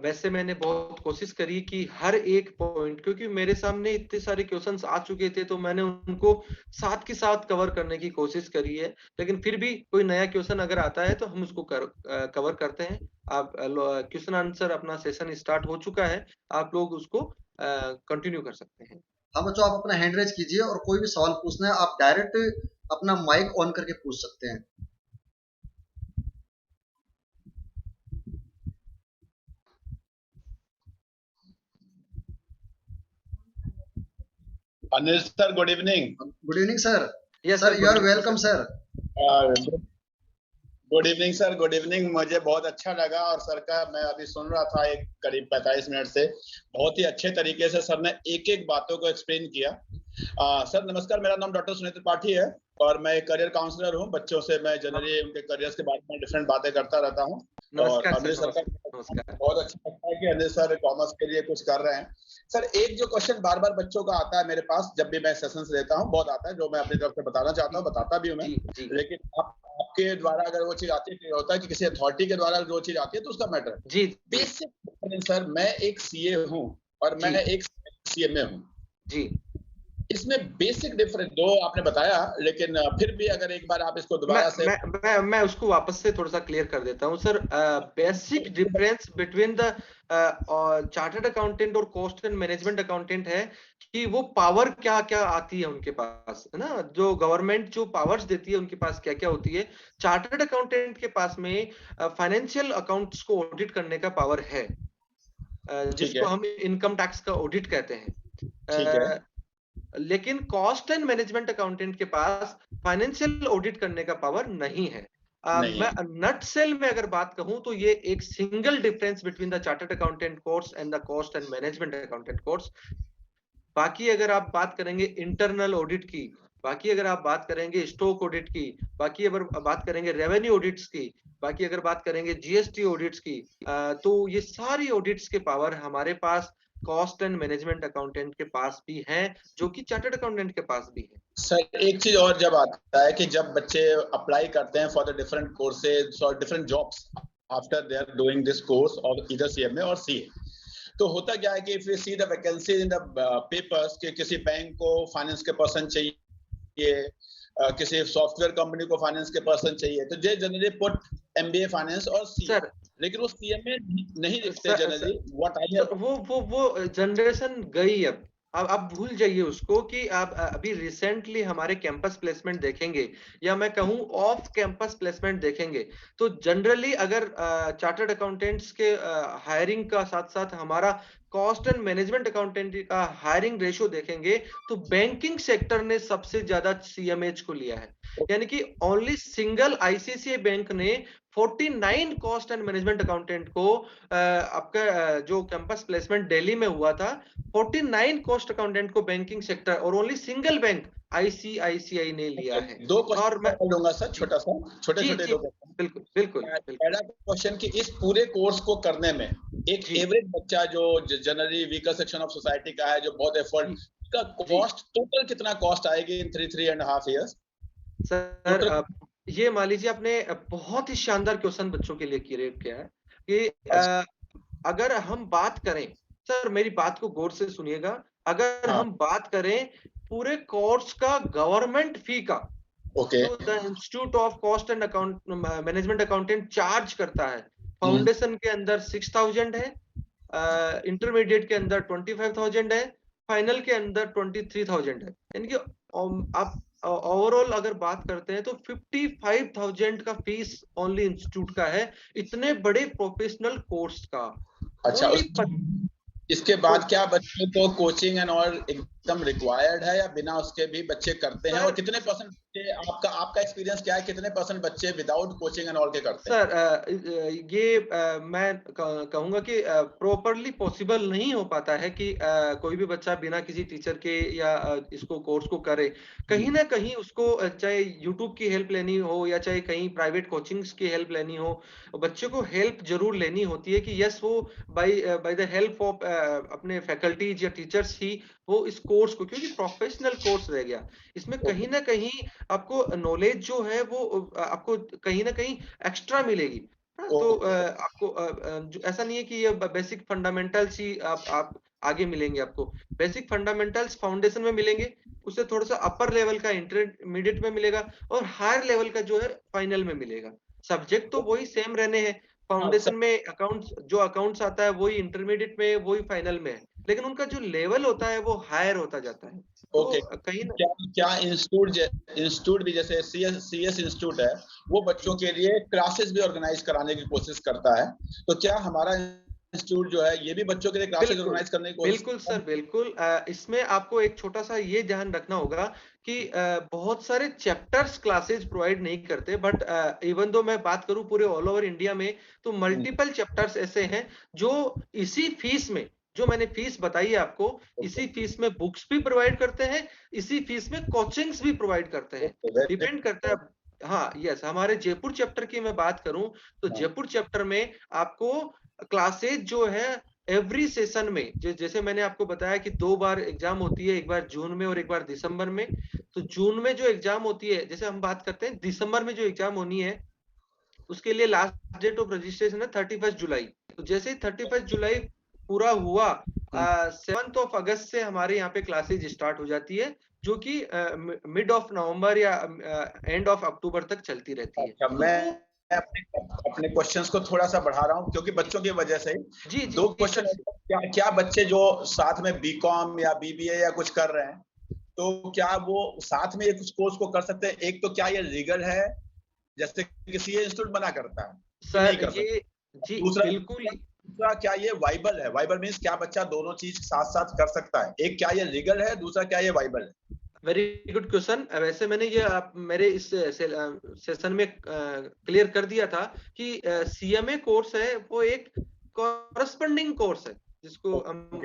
वैसे मैंने बहुत कोशिश करी कि हर एक पॉइंट, क्योंकि मेरे सामने इतने सारे क्वेश्चंस आ चुके थे, तो मैंने उनको साथ के साथ कवर करने की कोशिश करी है। लेकिन फिर भी कोई नया क्वेश्चन अगर आता है तो हम उसको कवर करते हैं। आप क्वेश्चन आंसर अपना सेशन स्टार्ट हो चुका है, आप लोग उसको कंटिन्यू कर सकते हैं। हाँ बच्चों, आप अपना हैंड रेज कीजिए, और कोई भी सवाल पूछना है आप डायरेक्ट अपना माइक ऑन करके पूछ सकते हैं। Anil sir, good evening. Good evening sir. Yes sir, you are good welcome sir. Good evening sir, good evening. मुझे बहुत अच्छा लगा, और सर का मैं अभी सुन रहा था एक करीब 45 मिनट से। बहुत ही अच्छे तरीके से सर ने एक एक बातों को एक्सप्लेन किया। सर नमस्कार, मेरा नाम डॉक्टर सुनील त्रिपाठी है, और मैं एक करियर काउंसलर हूँ। बच्चों से मैं जनरली उनके करियर्स के बारे में डिफरेंट बातें करता रहता हूँ। और अनिल सर का बहुत अच्छा लगता है कि अनिल सर कॉमर्स के लिए कुछ कर रहे हैं। सर एक जो क्वेश्चन बार बार बच्चों का आता है मेरे पास, जब भी मैं सेशंस लेता हूँ, बहुत आता है, जो मैं अपनी तरफ से बताना चाहता हूँ, बताता भी हूँ मैं। लेकिन आपके द्वारा अगर वो चीज आती है, होता है कि किसी अथॉरिटी के द्वारा जो चीज आती है तो उसका मैटर जी। बेसिक सर, मैं एक सीए हूँ और मैं एक सीएमए हूँ जी। इसमें बेसिक डिफरेंस दो आपने बताया, लेकिन फिर भी अगर एक बार आप इसको दोबारा से मैं उसको वापस से थोड़ा सा क्लियर कर देता हूँ sir. Basic difference between the chartered accountant और कॉस्ट एंड मैनेजमेंट अकाउंटेंट है कि वो पावर क्या क्या आती है उनके पास, है ना। जो गवर्नमेंट जो पावर्स देती है उनके पास क्या क्या होती है, चार्टर्ड अकाउंटेंट के पास में फाइनेंशियल अकाउंट्स को ऑडिट करने का पावर है, जिसको हम इनकम टैक्स का ऑडिट कहते हैं। लेकिन कॉस्ट एंड मैनेजमेंट अकाउंटेंट के पास फाइनेंशियल ऑडिट करने का पावर नहीं है। मैं नट सेल में अगर बात कहूं तो ये एक single difference between the chartered accountant course and the cost and management accountant course. बाकी अगर आप बात करेंगे इंटरनल ऑडिट की, बाकी अगर आप बात करेंगे स्टॉक ऑडिट की, बाकी अगर बात करेंगे रेवेन्यू ऑडिट्स की, बाकी अगर बात करेंगे जीएसटी ऑडिट्स की, तो ये सारी ऑडिट्स के पावर हमारे पास कॉस्ट एंड मैनेजमेंट अकाउंटेंट के पास भी है, जो कि चार्टर्ड अकाउंटेंट के पास भी है। सर एक चीज और जब आता है कि जब बच्चे अप्लाई करते हैं फॉर द डिफरेंट कोर्सेज और different jobs after they are doing this course और ईदर सीएमए और सीए, तो होता क्या है कि if we see the vacancy in the papers कि किसी बैंक को फाइनेंस के पर्सन चाहिए, किसी सॉफ्टवेयर कंपनी को फाइनेंस के पर्सन चाहिए, तो they generally put MBA finance और सीए, लेकिन वो सीएमए नहीं लिखते जनरली। व्हाट आई हैव वो जनरेशन गई। अब आप भूल जाइए उसको कि आप अभी रिसेंटली हमारे कैंपस प्लेसमेंट देखेंगे या मैं कहूं ऑफ कैंपस प्लेसमेंट देखेंगे, तो जनरली अगर चार्टर्ड अकाउंटेंट्स के हायरिंग का साथ साथ हमारा कॉस्ट एंड मैनेजमेंट अकाउंटेंट का हायरिंग रेशियो देखेंगे तो बैंकिंग सेक्टर ने सबसे ज्यादा सीएमएच को लिया है। यानी कि ओनली सिंगल आईसीआईसीआई बैंक ने 49 कॉस्ट एंड मैनेजमेंट अकाउंटेंट को आपका जो कैंपस प्लेसमेंट दिल्ली में हुआ था, 49 कॉस्ट अकाउंटेंट को बैंकिंग सेक्टर और ओनली सिंगल बैंक आईसीआईसीआई ने लिया है। दो और मैं क्वेश्चन लूंगा सर, छोटा सा, छोटे जी छोटे जी दो क्वेश्चन। बिल्कुल बिल्कुल बिल्कुल पहला क्वेश्चन कि इस पूरे कोर्स को करने में एक जी एवरेज बच्चा जो generally weaker section of society का है, जो बहुत एफर्ट, जी का जी कॉस्ट टोटल कितना कॉस्ट आएगी इन 3.5 years सर, टोटल? ये मान लीजिए आपने बहुत ही शानदार क्वेश्चन बच्चों के लिए क्रिएट किया है कि अच्छा, अगर हम बात करें, सर मेरी बात को गौर से सुनिएगा, अगर हाँ, हम बात करें पूरे कोर्स का गवर्नमेंट फी का, ओके, जो the institute of cost and account management accountant charge करता है, फाउंडेशन के अंदर 6000 है, इंटरमीडिएट के अंदर 25,000 है, फाइनल के अंदर 23,000 है। यानी कि आप ओवरऑल अगर बात करते हैं तो 55,000 का फीस ओनली इंस्टीट्यूट का है, इतने बड़े प्रोफेशनल कोर्स का। अच्छा। ओनली इसके बाद क्या बच्चों को कोचिंग एंड ऑल एकदम रिक्वायर्ड है या बिना उसके भी बच्चे करते हैं? और सर कितने परसेंट बच्चे, आपका एक्सपीरियंस क्या है, कितने परसेंट बच्चे विदाउट कोचिंग एंड ऑल के करते हैं? सर ये मैं कहूंगा कि प्रॉपरली पॉसिबल नहीं हो पाता है कि कोई भी बच्चा बिना किसी टीचर के या इसको कोर्स को करे। कहीं ना कहीं उसको चाहे यूट्यूब की हेल्प लेनी हो या चाहे कहीं प्राइवेट कोचिंग्स की हेल्प लेनी हो, बच्चे को हेल्प जरूर लेनी होती है कि यस वो by by the help of अपने फैकल्टीज या टीचर्स ही वो इस कोर्स को, क्योंकि प्रोफेशनल कोर्स रह गया, इसमें कहीं ना कहीं आपको नॉलेज जो है वो आपको कहीं ना कहीं एक्स्ट्रा मिलेगी। हाँ, तो आपको ऐसा नहीं है कि ये बेसिक फंडामेंटल्स ही आप आगे मिलेंगे, आपको बेसिक फंडामेंटल्स फाउंडेशन में मिलेंगे, उससे थोड़ा सा अपर लेवल का इंटरमीडिएट में मिलेगा और हायर लेवल का जो है फाइनल में मिलेगा। सब्जेक्ट तो वही सेम रहने हैं, फाउंडेशन में अकाउंट्स, जो अकाउंट्स आता है वही इंटरमीडिएट में, वही फाइनल में है, लेकिन उनका जो लेवल होता है वो हायर होता जाता है। ओके, तो कहीं ना क्या इंस्टीट्यूट भी जैसे सीएस इंस्टीट्यूट है, वो बच्चों के लिए क्लासेस भी ऑर्गेनाइज कराने की कोशिश करता है, तो क्या हमारा इंस्टीट्यूट जो है ये भी बच्चों के लिए क्लासेस बिल्कुल ऑर्गेनाइज करने की कोशिश बिल्कुल करता है? सर बिल्कुल। इसमें आपको एक छोटा सा ये ध्यान रखना होगा कि बहुत सारे चैप्टर्स क्लासेस प्रोवाइड नहीं करते, बट इवन दो मैं बात करूं पूरे ऑल ओवर इंडिया में, तो मल्टीपल चैप्टर्स ऐसे हैं जो इसी फीस में, जो मैंने फीस बताई है आपको, इसी फीस में बुक्स भी प्रोवाइड करते हैं, इसी फीस में कोचिंग्स भी प्रोवाइड करते हैं। डिपेंड करता है। हाँ यस, हमारे जयपुर चैप्टर की मैं बात करूं तो जयपुर चैप्टर में आपको क्लासेज जो है एवरी सेशन में, जैसे मैंने आपको बताया कि 2 बार एग्जाम होती है, एक बार जून में और एक बार दिसंबर में। तो जून में जो एग्जाम होती है, जैसे हम बात करते हैं दिसंबर में जो एग्जाम होनी है, उसके लिए लास्ट डेट ऑफ रजिस्ट्रेशन है 31 जुलाई। तो जैसे ही 31 जुलाई पूरा हुआ, 7th ऑफ अगस्त से हमारे यहाँ पे क्लासेज स्टार्ट हो जाती है, जो कि मिड ऑफ नवंबर या एंड ऑफ अक्टूबर तक चलती रहती है। अच्छा, मैं अपने क्वेश्चंस को थोड़ा सा बढ़ा रहा हूँ क्योंकि बच्चों की वजह से जी दो जी क्वेश्चन। सर। क्या बच्चे जो साथ में बीकॉम या बीबीए या कुछ कर रहे हैं, तो क्या वो साथ में ये कुछ कोर्स को कर सकते हैं? एक तो क्या ये लीगल है, जैसे कि सीए इंस्टीट्यूट मना करता है कि नहीं कर सर ये सकते? जी दूसरा, बिल्कुल। क्या ये वाइबल है? वाइबल मीन्स क्या बच्चा दोनों चीज साथ साथ कर सकता है? एक, क्या ये लीगल है? दूसरा, क्या ये वाइबल है? Very good question. वैसे मैंने ये आप मेरे इस सेशन में क्लियर कर दिया था कि सीएमए कोर्स है वो एक कॉरस्पॉन्डिंग कोर्स है, जिसको हम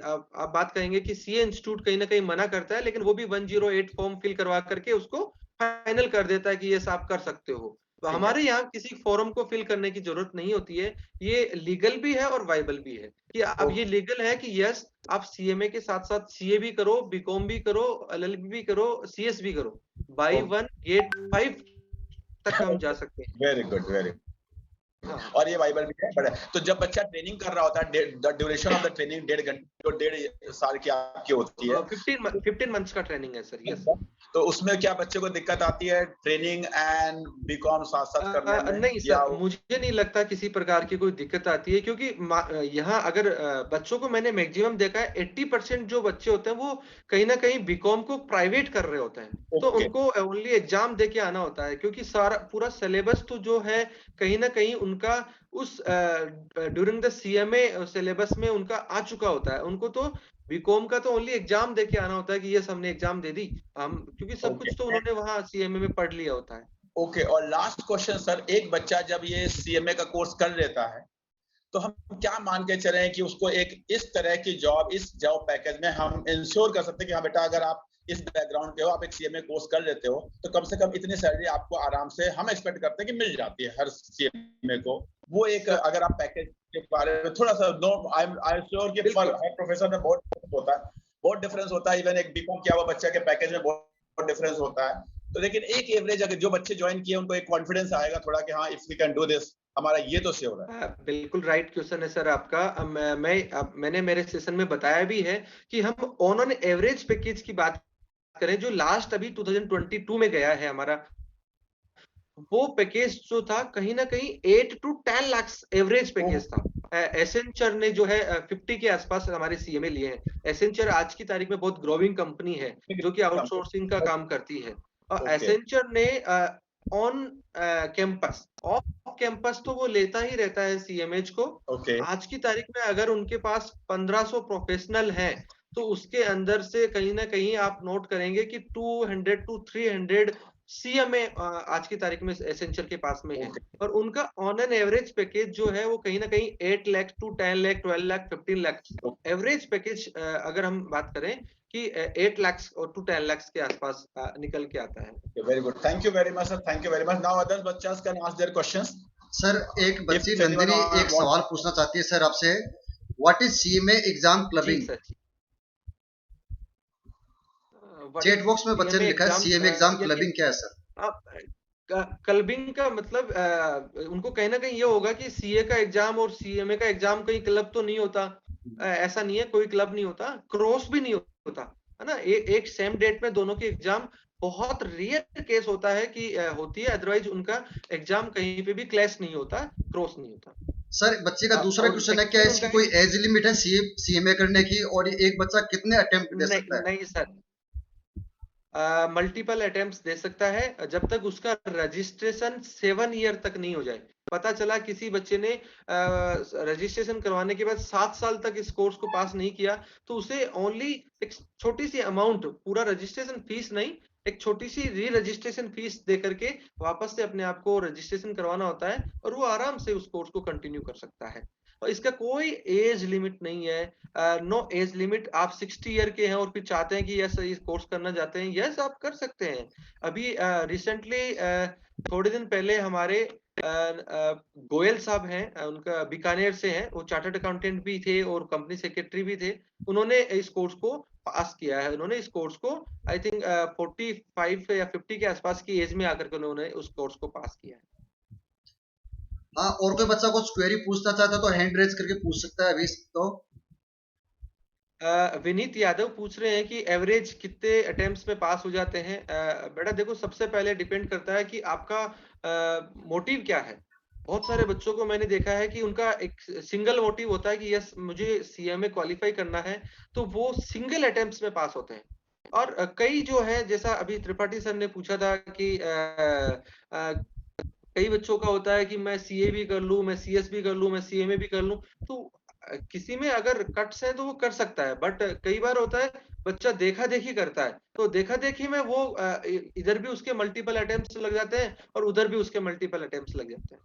आप बात कहेंगे कि सीए इंस्टीट्यूट कहीं ना कहीं मना करता है, लेकिन वो भी 108 फॉर्म फिल करवा करके उसको फाइनल कर देता है कि ये आप कर सकते हो। तो हमारे यहाँ किसी फॉर्म को फिल करने की जरूरत नहीं होती है, ये लीगल भी है और वाइबल भी है। कि अब ये लीगल है कि यस आप सीएमए के साथ साथ सीए भी करो, बीकॉम भी करो, एलएलबी भी करो, सीएस भी करो, बाय 1 गेट 5 तक हम जा सकते हैं। Very good, very. हाँ। और ये वाइबल भी है बड़ा। तो जब बच्चा ट्रेनिंग कर रहा होता है, the duration of the training 1.5 घंटे और 1.5 साल की आपकी होती है, 15 मंथ्स का ट्रेनिंग है सर। यस। तो उसमें क्या बच्चे को दिक्कत आती है ट्रेनिंग एंड बीकॉम साथ साथ करने में? नहीं सर, मुझे नहीं लगता किसी प्रकार की कोई दिक्कत आती है, क्योंकि यहाँ अगर बच्चों को मैंने मैक्सिमम देखा है 80% जो बच्चे होते हैं वो कहीं ना कहीं बीकॉम को प्राइवेट कर रहे होते हैं। तो उनको ओनली एग्जाम दे के आना होता है, क्योंकि सारा पूरा सिलेबस तो जो है कहीं ना कहीं उनका उस ड्यूरिंग द सीएमए सिलेबस में उनका आ चुका होता है। उनको तो बीकॉम का तो ओनली एग्जाम देके आना होता है कि यस हमने एग्जाम दे दी हम, क्योंकि सब कुछ तो उन्होंने वहाँ सीएमए में पढ़ लिया होता है। ओके, और लास्ट क्वेश्चन सर, एक बच्चा जब ये सीएमए का कोर्स कर लेता है तो हम क्या मान के चले कि उसको एक इस तरह की जॉब, इस जॉब पैकेज में हम इंश्योर कर सकते हैं कि हाँ बेटा, अगर आप इस बैकग्राउंड के हो, आप एक सीएमए कोर्स कर लेते हो, तो कम से कम इतनी सैलरी आपको आराम से हम एक्सपेक्ट करते हैं कि मिल जाती है हर सीएमए को। वो एक अगर आप पैकेज के बारे में थोड़ा सा, नो आई एम श्योर कि हर प्रोफेसर में बहुत डिफरेंस होता है, इवन एक बीकॉम किया हुआ बच्चा के पैकेज में बहुत डिफरेंस होता है। तो लेकिन एक एवरेज अगर जो बच्चे ज्वाइन किए उनको एक कॉन्फिडेंस आएगा थोड़ा कि हाँ if we can do this, हमारा ये तो श्योर है। बिल्कुल राइट क्वेश्चन है सर आपका। मैंने मेरे सेशन में बताया भी है कि हम ऑन एवरेज पैकेज की बात करें जो लास्ट अभी 2022 में गया है हमारा, वो पैकेज जो था कहीं ना कहीं 8 to 10 लाख एवरेज पैकेज था। एसेंचर ने जो है 50 के आसपास हमारे सीएमए लिए हैं। एसेंचर आज की तारीख में बहुत ग्रोइंग कंपनी है जो कि आउटसोर्सिंग का काम करती है। और एसेंचर ने ऑन कैंपस, ऑफ कैंपस तो वो लेता ही रहता है सीएमएच को। आज की तारीख में अगर उनके पास 1500 प्रोफेशनल हैं तो उसके अंदर से कहीं ना कहीं आप नोट करेंगे कि 200 to 300 सीएमए आज की तारीख में एसेंचर के पास में है। और उनका ऑन एन एवरेज पैकेज जो है वो कहीं ना कहीं 8 lakh to 10 lakh 12 lakh 15 lakh average package अगर हम बात करें कि 8 लाख और टू 10 लाख के आसपास निकल के आता है। Very good, thank you very much sir, thank you very much. Now other बच्चेस can ask their questions. Sir एक बच्ची नंदिनी एक सवाल पूछना चाहती है सर आपसे, what is CMA exam clubbing? Chat box में बच्चे ने लिखा है सीएमए एग्जाम क्लबिंग क्या है सर? क्लबिंग का मतलब उनको कहीं ना कहीं ये होगा कि सीए का एग्जाम और सीएमए का एग्जाम कहीं क्लब तो नहीं होता। ऐसा नहीं है, कोई क्लब नहीं होता, क्रॉस भी नहीं होता है ना। एक सेम डेट में दोनों के एग्जाम बहुत रेयर केस होता है कि होती है, अदरवाइज उनका एग्जाम कहीं पे भी क्लैश नहीं होता, क्रॉस नहीं होता। सर बच्चे का दूसरा क्वेश्चन है, क्या इसकी कोई एज लिमिट है सीएमए करने की, और एक बच्चा कितने अटेम्प्ट दे सकता है? नहीं सर, मल्टीपल अटेम्प्ट्स दे सकता है जब तक उसका रजिस्ट्रेशन 7 ईयर तक नहीं हो जाए। पता चला किसी बच्चे ने रजिस्ट्रेशन करवाने के बाद 7 साल तक इस कोर्स को पास नहीं किया तो उसे ओनली एक छोटी सी अमाउंट, पूरा रजिस्ट्रेशन फीस नहीं, एक छोटी सी री रजिस्ट्रेशन फीस दे करके वापस से अपने आप को रजिस्ट्रेशन करवाना होता है और वो आराम से उस कोर्स को कंटिन्यू कर सकता है। और इसका कोई एज लिमिट नहीं है, नो एज लिमिट। आप 60 ईयर के हैं और फिर चाहते हैं कि यस इस कोर्स करना चाहते हैं, यस आप कर सकते हैं। अभी रिसेंटली थोड़े दिन पहले हमारे गोयल साहब हैं, उनका बीकानेर से हैं, वो चार्टर्ड अकाउंटेंट भी थे और कंपनी सेक्रेटरी भी थे। उन्होंने इस कोर्स को पास किया है। उन्होंने इस कोर्स को आई थिंक 45 या 50 के आसपास की एज में आकर के उन्होंने उस कोर्स को पास किया है। हाँ, और कोई बच्चा कुछ क्वेरी पूछना चाहता है तो हैंड रेज करके पूछ सकता है अभी। तो विनीत यादव पूछ रहे हैं कि एवरेज कितने अटेम्प्ट्स में पास हो जाते हैं। बेटा देखो, सबसे पहले डिपेंड करता है कि आपका मोटिव क्या है। बहुत सारे बच्चों को मैंने देखा है कि उनका एक सिंगल मोटिव होता है कि यस मुझे सीएमए क्वालिफाई करना है, तो वो सिंगल अटेम्प्ट्स में पास होते हैं। और कई जो है, जैसा अभी त्रिपाठी सर ने पूछा था कि कई बच्चों का होता है कि मैं सीए भी कर लूं, मैं सीएस भी कर लूं, मैं सीएमए भी कर लूं। तो किसी में अगर कट्स है तो वो कर सकता है, बट कई बार होता है बच्चा देखा देखी करता है, तो देखा देखी में वो इधर भी उसके मल्टीपल अटेम्प्ट्स लग जाते हैं और उधर भी उसके मल्टीपल अटेम्प्ट्स लग जाते हैं।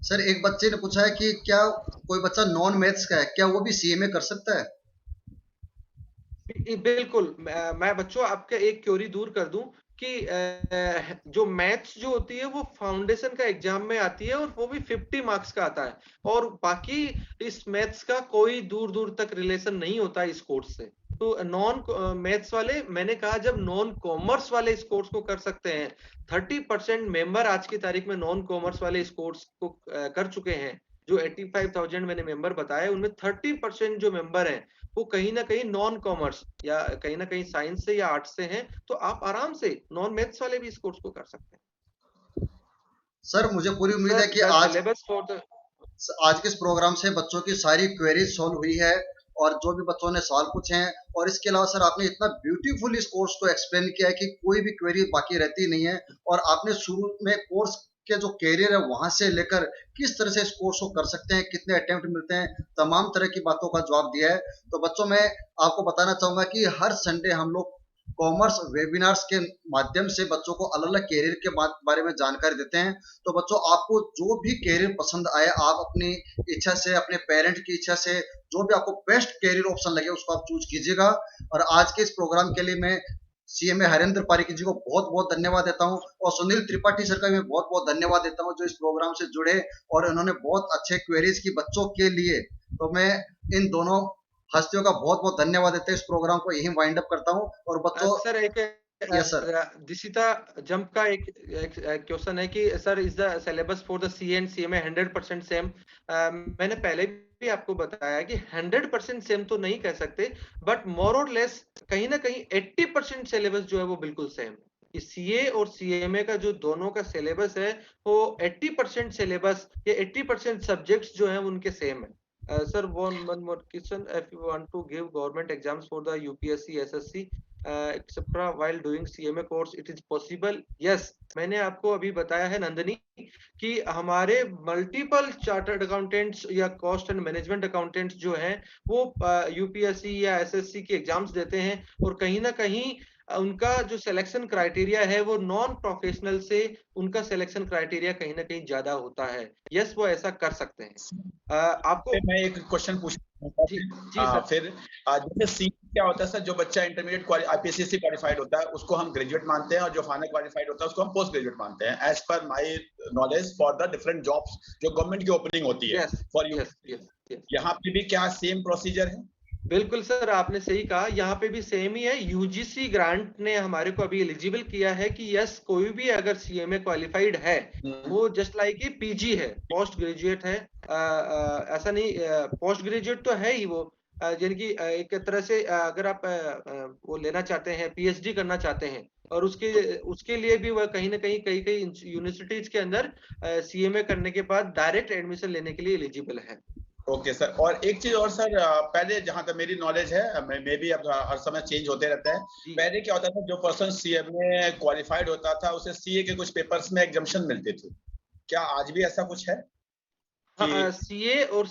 सर एक बच्चे ने पूछा है कि क्या कोई बच्चा नॉन मैथ्स का है, क्या वो भी सीएमए कर सकता है? बिल्कुल, मैं बच्चों आपका एक क्वेरी दूर कर दूं कि जो मैथ्स जो होती है वो फाउंडेशन का एग्जाम में आती है और वो भी 50 मार्क्स का आता है, और बाकी इस मैथ्स का कोई दूर दूर तक रिलेशन नहीं होता इस कोर्स से। तो नॉन मैथ्स वाले, मैंने कहा जब नॉन कॉमर्स वाले इस कोर्स को कर सकते हैं, 30% मेंबर आज की तारीख में नॉन कॉमर्स वाले इस कोर्स को कर चुके हैं। जो 85,000 मैंने मेंबर बताए उनमें 30% जो मेंबर हैं वो कहीं ना कहीं नॉन कॉमर्स या कहीं ना कहीं साइंस से या आर्ट्स से हैं। तो आप आराम से नॉन मैथ्स वाले भी इस कोर्स को कर सकते हैं। सर मुझे पूरी उम्मीद है कि आज के इस प्रोग्राम से बच्चों की सारी क्वेरीज सॉल्व हुई है और जो भी बच्चों ने सवाल पूछे हैं, और इसके अलावा सर आपने इतना ब्यूटीफुल इस कोर्स को एक्सप्लेन किया है कि कोई भी क्वेरी बाकी रहती नहीं है, और आपने शुरू में कोर्स के जो कैरियर है वहां से लेकर किस तरह से इस कोर्स को कर सकते हैं, कितने अटेम्प्ट मिलते हैं, तमाम तरह की बातों का जवाब दिया है। तो बच्चों, मैं आपको बताना चाहूंगा कि हर संडे हम लोग कॉमर्स वेबिनार्स के माध्यम से बच्चों को अलग अलग कैरियर के बारे में जानकारी देते हैं। तो बच्चों, आपको जो भी कैरियर पसंद आए, आप अपनी इच्छा से, अपने पेरेंट की इच्छा से, जो भी आपको बेस्ट कैरियर ऑप्शन लगे उसको आप चूज कीजिएगा। और आज के इस प्रोग्राम के लिए मैं सीएमए हरेंद्र पारिक जी को बहुत बहुत धन्यवाद देता हूं, और सुनील त्रिपाठी सर का भी बहुत बहुत धन्यवाद देता हूं जो इस प्रोग्राम से जुड़े और उन्होंने बहुत अच्छे क्वेरीज की बच्चों के लिए। तो मैं इन दोनों हस्तियों का बहुत बहुत धन्यवाद देते हैं। इस प्रोग्राम को यही वाइंड अप करता हूं। और बच्चों, सर एक यस सर, दिशिता जंप का एक क्वेश्चन है कि sir is the syllabus for the C and CMA 100% same? मैंने पहले भी आपको बताया कि 100% सेम तो नहीं कह सकते, बट मोर और लेस कहीं ना कहीं 80% सिलेबस जो है वो बिल्कुल सेम है। सीए और सीएमए का जो दोनों का सिलेबस है वो 80% सिलेबस या 80% सब्जेक्ट्स जो है उनके सेम है। Sir, one more question. If you want to give government exams for the UPSC, SSC, etc., while doing CMA course, it is possible? Yes, मैंने आपको अभी बताया है नंदनी कि हमारे मल्टीपल चार्टर्ड अकाउंटेंट्स या कॉस्ट एंड मैनेजमेंट अकाउंटेंट्स जो हैं वो यूपीएससी या एसएससी के एग्जाम्स देते हैं, और कहीं ना कहीं उनका जो सिलेक्शन क्राइटेरिया है वो नॉन प्रोफेशनल से उनका सिलेक्शन क्राइटेरिया कहीं ना कहीं ज्यादा होता है। यस, वो ऐसा कर सकते हैं। आपको मैं एक क्वेश्चन पूछना जी सर। फिर जैसे सी क्या होता है सर, जो बच्चा इंटरमीडिएट आईपीसीसी क्वालिफाइड होता है उसको हम ग्रेजुएट मानते हैं, और जो फाइनल क्वालिफाइड होता है उसको हम पोस्ट ग्रेजुएट मानते हैं, as per my knowledge for the different jobs जो गवर्नमेंट की ओपनिंग होती है फॉर यू। यहाँ पे भी क्या सेम प्रोसीजर है? बिल्कुल सर, आपने सही कहा, यहाँ पे भी सेम ही है। यूजीसी ग्रांट ने हमारे को अभी एलिजिबल किया है कि यस, कोई भी अगर सीएमए क्वालिफाइड है वो जस्ट लाइक ये पीजी है, पोस्ट ग्रेजुएट है। ऐसा नहीं, पोस्ट ग्रेजुएट तो है ही वो, यानी कि एक तरह से अगर आप वो लेना चाहते हैं, पीएचडी करना चाहते हैं, और उसके लिए भी वह कहीं ना कहीं कई कई यूनिवर्सिटीज के अंदर सीएमए करने के बाद डायरेक्ट एडमिशन लेने के लिए एलिजिबल है। ओके सर, और एक चीज और सर, पहले जहां तक मेरी नॉलेज है, मे भी अब हर समय चेंज होते रहता है, पहले क्या होता था, जो पर्सन सीएमए क्वालिफाइड होता था उसे सीए के कुछ पेपर्स में एग्जम्पशन मिलते थे, क्या आज भी ऐसा कुछ है? हाँ, सीए और